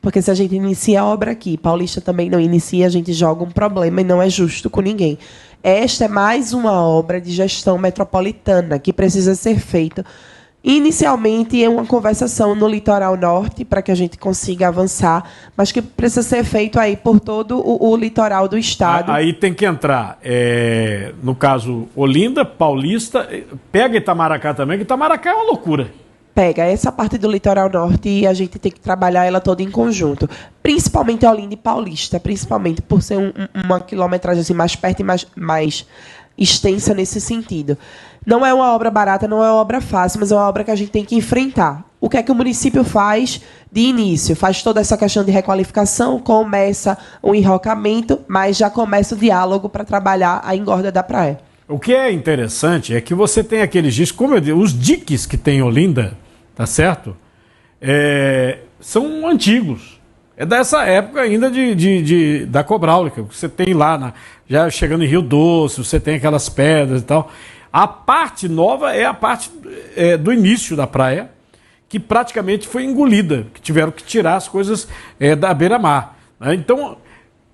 Porque se a gente inicia a obra aqui, Paulista também não inicia, a gente joga um problema e não é justo com ninguém. Esta é mais uma obra de gestão metropolitana que precisa ser feita. Inicialmente é uma conversação no litoral norte para que a gente consiga avançar, mas que precisa ser feito aí por todo o litoral do estado. Aí tem que entrar, no caso, Olinda, Paulista, pega Itamaracá também, que Itamaracá é uma loucura. Pega essa parte do litoral norte e a gente tem que trabalhar ela toda em conjunto. Principalmente Olinda e Paulista, principalmente por ser uma quilometragem assim, mais perto e mais extensa nesse sentido. Não é uma obra barata, não é uma obra fácil, mas é uma obra que a gente tem que enfrentar. O que é que o município faz de início? Faz toda essa questão de requalificação, começa o enrocamento, mas já começa o diálogo para trabalhar a engorda da praia. O que é interessante é que você tem aqueles diques, como eu digo, os diques que tem em Olinda, tá certo? São antigos. É dessa época ainda da cobráulica, que você tem lá, já chegando em Rio Doce, você tem aquelas pedras e tal. A parte nova é a parte do início da praia, que praticamente foi engolida, que tiveram que tirar as coisas da beira-mar. Né? Então,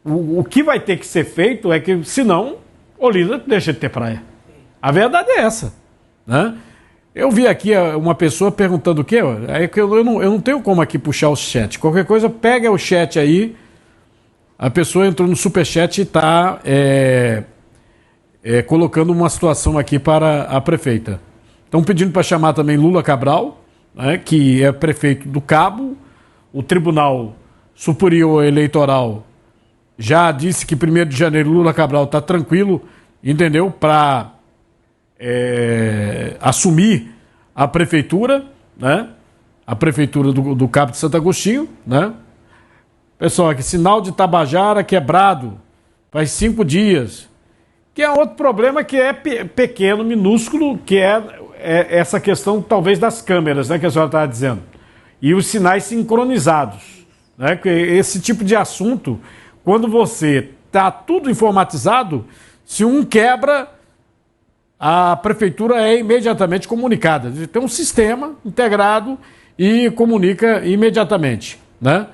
o que vai ter que ser feito é que, senão, Olinda deixa de ter praia. A verdade é essa. Né? Eu vi aqui uma pessoa perguntando o quê? É que eu não tenho como aqui puxar o chat. Qualquer coisa, pega o chat aí. A pessoa entrou no superchat e está colocando uma situação aqui para a prefeita. Estão pedindo para chamar também Lula Cabral, né, que é prefeito do Cabo. O Tribunal Superior Eleitoral já disse que 1º de janeiro Lula Cabral está tranquilo, entendeu? Para assumir a prefeitura, né? A prefeitura do Cabo de Santo Agostinho, né? Pessoal, aqui, sinal de Tabajara quebrado faz 5 dias. Que é outro problema que é pequeno, minúsculo, que é essa questão talvez das câmeras, né, que a senhora estava dizendo. E os sinais sincronizados. Né? Esse tipo de assunto, quando você está tudo informatizado, se um quebra, a prefeitura é imediatamente comunicada. Tem um sistema integrado e comunica imediatamente. Né?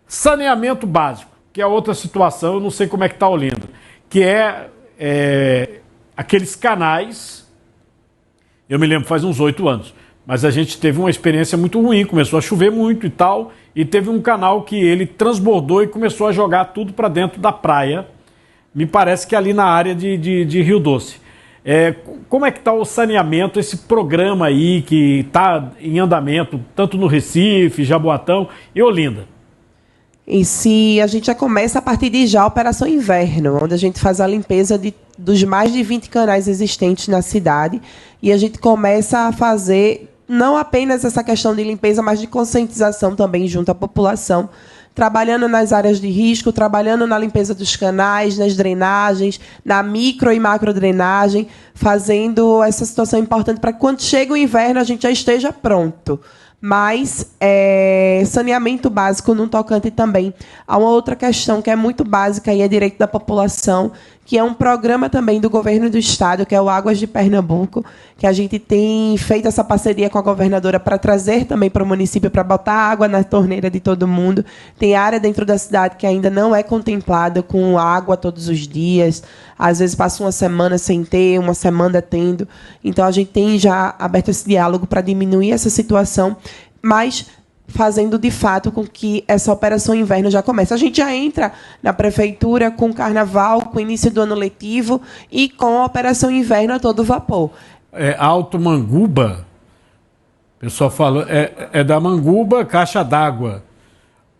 Saneamento básico, que é outra situação, eu não sei como é que está Olinda, que aqueles canais, eu me lembro faz uns 8 anos, mas a gente teve uma experiência muito ruim, começou a chover muito e tal, e teve um canal que ele transbordou e começou a jogar tudo para dentro da praia, me parece que ali na área de Rio Doce. Como é que está o saneamento, esse programa aí que está em andamento, tanto no Recife, Jaboatão e Olinda? E se a gente já começa a partir de já a Operação Inverno, onde a gente faz a limpeza dos mais de 20 canais existentes na cidade, e a gente começa a fazer não apenas essa questão de limpeza, mas de conscientização também junto à população, trabalhando nas áreas de risco, trabalhando na limpeza dos canais, nas drenagens, na micro e macro drenagem, fazendo essa situação importante para que quando chega o inverno a gente já esteja pronto. Mas saneamento básico no tocante também há uma outra questão que é muito básica e é direito da população, que é um programa também do governo do estado, que é o Águas de Pernambuco, que a gente tem feito essa parceria com a governadora para trazer também para o município, para botar água na torneira de todo mundo. Tem área dentro da cidade que ainda não é contemplada com água todos os dias, às vezes passa uma semana sem ter, uma semana tendo. Então, a gente tem já aberto esse diálogo para diminuir essa situação, mas fazendo, de fato, com que essa operação inverno já comece. A gente já entra na prefeitura com o carnaval, com o início do ano letivo e com a operação inverno a todo vapor. Alto Manguba, o pessoal fala, é da Manguba, caixa d'água.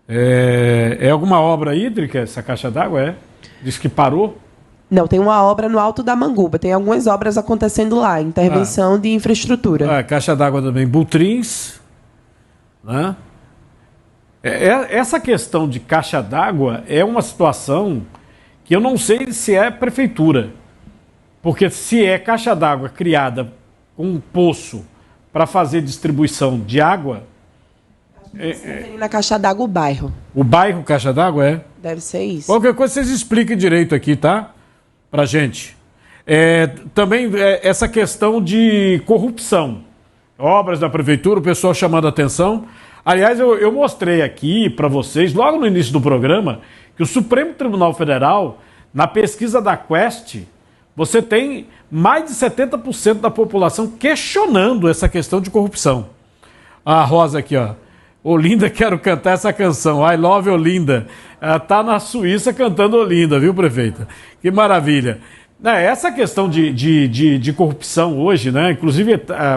É alguma obra hídrica essa caixa d'água? Diz que parou? Não, tem uma obra no Alto da Manguba. Tem algumas obras acontecendo lá, intervenção de infraestrutura. Caixa d'água também, Butrins, né? Essa questão de caixa d'água é uma situação que eu não sei se é prefeitura. Porque se é caixa d'água criada com um poço para fazer distribuição de água... Tem na caixa d'água o bairro. O bairro caixa d'água Deve ser isso. Qualquer coisa vocês expliquem direito aqui, tá? Pra gente. Também essa questão de corrupção. Obras da prefeitura, o pessoal chamando a atenção. Aliás, eu mostrei aqui para vocês, logo no início do programa, que o Supremo Tribunal Federal, na pesquisa da Quest, você tem mais de 70% da população questionando essa questão de corrupção. A Rosa aqui, ó. Olinda, quero cantar essa canção. I love Olinda. Ela tá na Suíça cantando Olinda, viu, prefeita? Que maravilha. Essa questão de corrupção hoje, né? Inclusive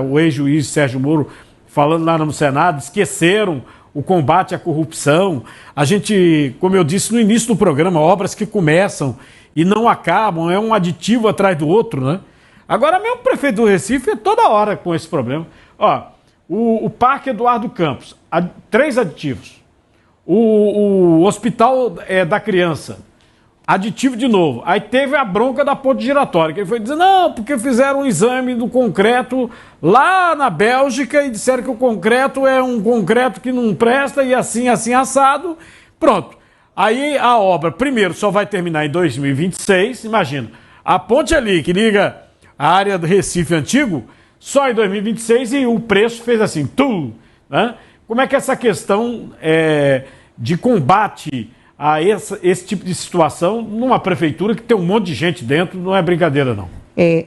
o ex-juiz Sérgio Moro falando lá no Senado, esqueceram o combate à corrupção. A gente, como eu disse no início do programa, obras que começam e não acabam, é um aditivo atrás do outro, né? Agora mesmo o prefeito do Recife é toda hora com esse problema. Ó, o Parque Eduardo Campos, 3 aditivos. O Hospital da Criança, aditivo de novo. Aí teve a bronca da ponte giratória, que ele foi dizer, não, porque fizeram um exame do concreto lá na Bélgica e disseram que o concreto é um concreto que não presta e assim assado. Pronto. Aí a obra, primeiro, só vai terminar em 2026, imagina. A ponte ali, que liga a área do Recife Antigo, só em 2026 e o preço fez assim, né? Como é que essa questão de combate a esse tipo de situação numa prefeitura que tem um monte de gente dentro, não é brincadeira, não?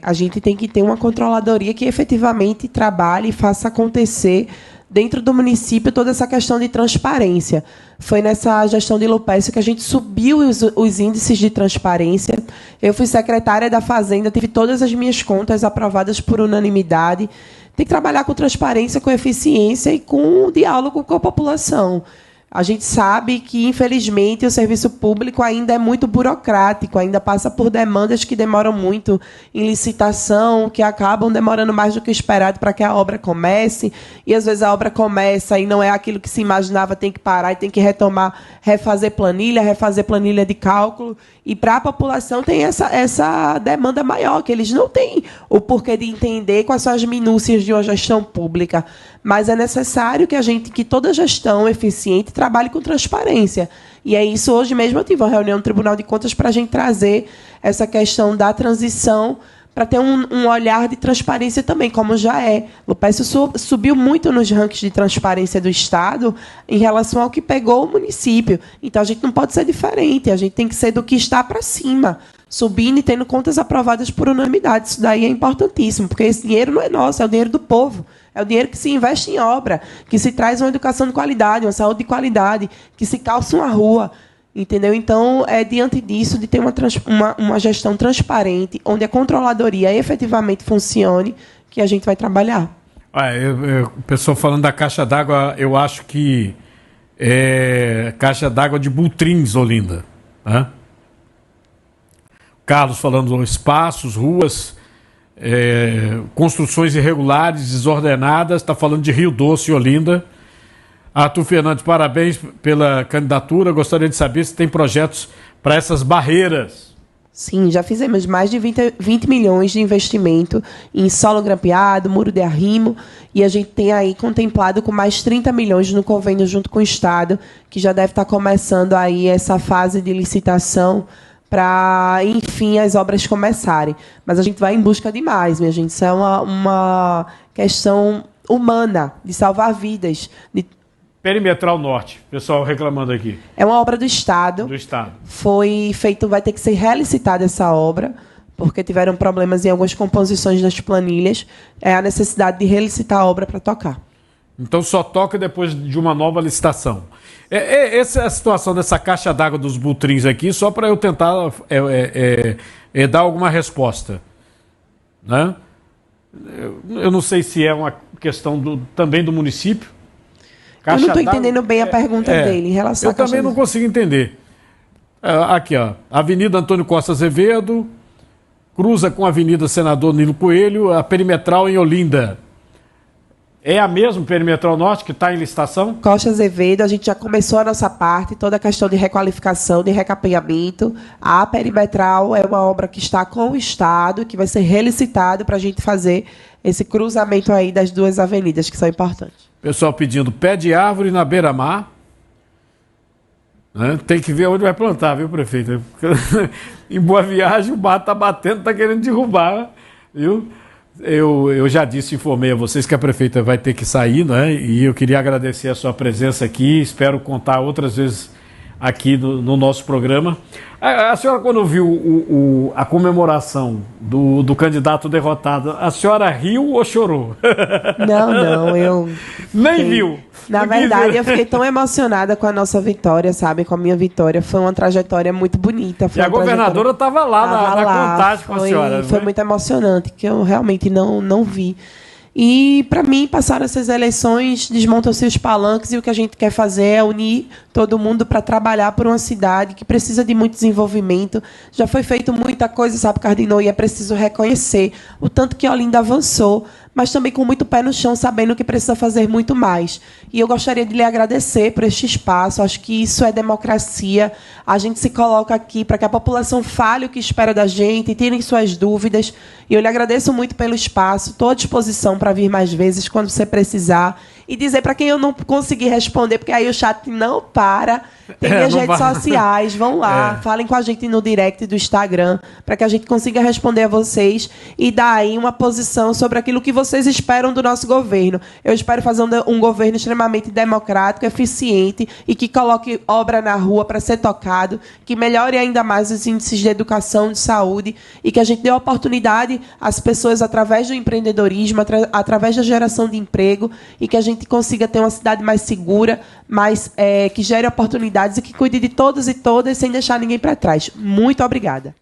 A gente tem que ter uma controladoria que efetivamente trabalhe e faça acontecer dentro do município toda essa questão de transparência. Foi nessa gestão de Lupécio que a gente subiu os índices de transparência. Eu fui secretária da Fazenda, tive todas as minhas contas aprovadas por unanimidade. Tem que trabalhar com transparência, com eficiência e com diálogo com a população. A gente sabe que, infelizmente, o serviço público ainda é muito burocrático, ainda passa por demandas que demoram muito em licitação, que acabam demorando mais do que o esperado para que a obra comece. E, às vezes, a obra começa e não é aquilo que se imaginava, tem que parar e tem que retomar, refazer planilha de cálculo. E, para a população, tem essa demanda maior, que eles não têm o porquê de entender quais são as minúcias de uma gestão pública. Mas é necessário que toda gestão eficiente trabalhe com transparência. E é isso, hoje mesmo eu tive uma reunião no Tribunal de Contas para a gente trazer essa questão da transição para ter um olhar de transparência também, como já é. O Lupécio subiu muito nos rankings de transparência do Estado em relação ao que pegou o município. Então, a gente não pode ser diferente, a gente tem que ser do que está para cima, subindo e tendo contas aprovadas por unanimidade. Isso daí é importantíssimo, porque esse dinheiro não é nosso, é o dinheiro do povo. É o dinheiro que se investe em obra, que se traz uma educação de qualidade, uma saúde de qualidade, que se calça uma rua. Entendeu? Então, diante disso, de ter uma gestão transparente, onde a controladoria efetivamente funcione, que a gente vai trabalhar. O pessoal falando da caixa d'água, eu acho que é caixa d'água de Butrins, Olinda. Né? Carlos falando espaços, ruas, construções irregulares, desordenadas, está falando de Rio Doce, Olinda. Arthur Fernandes, parabéns pela candidatura. Gostaria de saber se tem projetos para essas barreiras. Sim, já fizemos mais de 20 milhões de investimento em solo grampeado, muro de arrimo, e a gente tem aí contemplado com mais 30 milhões no convênio junto com o Estado, que já deve estar começando aí essa fase de licitação para, enfim, as obras começarem. Mas a gente vai em busca de mais, minha gente. Isso é uma questão humana, de salvar vidas, de Perimetral Norte, pessoal reclamando aqui. É uma obra do Estado. Do Estado. Foi feito, vai ter que ser relicitada essa obra, porque tiveram problemas em algumas composições das planilhas. É a necessidade de relicitar a obra para tocar. Então só toca depois de uma nova licitação. Essa é a situação dessa caixa d'água dos Butrins aqui, só para eu tentar dar alguma resposta. Né? Eu não sei se é uma questão também do município. Eu não estou entendendo bem a pergunta dele em relação à caixa. Eu também não consigo entender. Aqui, ó, Avenida Antônio Costa Azevedo, cruza com a Avenida Senador Nilo Coelho, a perimetral em Olinda. É a mesma perimetral norte que está em licitação? Costa Azevedo, a gente já começou a nossa parte, toda a questão de requalificação, de recapeamento. A perimetral é uma obra que está com o Estado, que vai ser relicitado para a gente fazer esse cruzamento aí das duas avenidas, que são importantes. Pessoal pedindo pé de árvore na beira-mar. Né? Tem que ver onde vai plantar, viu, prefeito? Em Boa Viagem o mato está batendo, está querendo derrubar, viu? Eu já disse, informei a vocês que a prefeita vai ter que sair, né? E eu queria agradecer a sua presença aqui. Espero contar outras vezes aqui no nosso programa. A senhora, quando viu a comemoração do candidato derrotado, a senhora riu ou chorou? Não, eu... Nem viu. Na verdade, eu fiquei tão emocionada com a nossa vitória, sabe? Com a minha vitória. Foi uma trajetória muito bonita. E a governadora estava lá na contagem com a senhora. Foi muito emocionante, que eu realmente não vi. E, para mim, passaram essas eleições, desmontam-se os palanques e o que a gente quer fazer é unir todo mundo para trabalhar por uma cidade que precisa de muito desenvolvimento. Já foi feito muita coisa, sabe, Cardinô, e é preciso reconhecer o tanto que Olinda avançou, mas também com muito pé no chão, sabendo que precisa fazer muito mais. E eu gostaria de lhe agradecer por este espaço. Acho que isso é democracia. A gente se coloca aqui para que a população fale o que espera da gente, tirem suas dúvidas. E eu lhe agradeço muito pelo espaço. Estou à disposição para vir mais vezes quando você precisar. E dizer para quem eu não conseguir responder, porque aí o chat não para. Tem minhas redes sociais, vão lá, falem com a gente no direct do Instagram, para que a gente consiga responder a vocês e dar aí uma posição sobre aquilo que vocês esperam do nosso governo. Eu espero fazer um governo extremamente democrático, eficiente e que coloque obra na rua para ser tocado, que melhore ainda mais os índices de educação, de saúde e que a gente dê oportunidade às pessoas através do empreendedorismo, através da geração de emprego e que a gente consiga ter uma cidade mais segura, mais, que gere oportunidades e que cuide de todos e todas sem deixar ninguém para trás. Muito obrigada.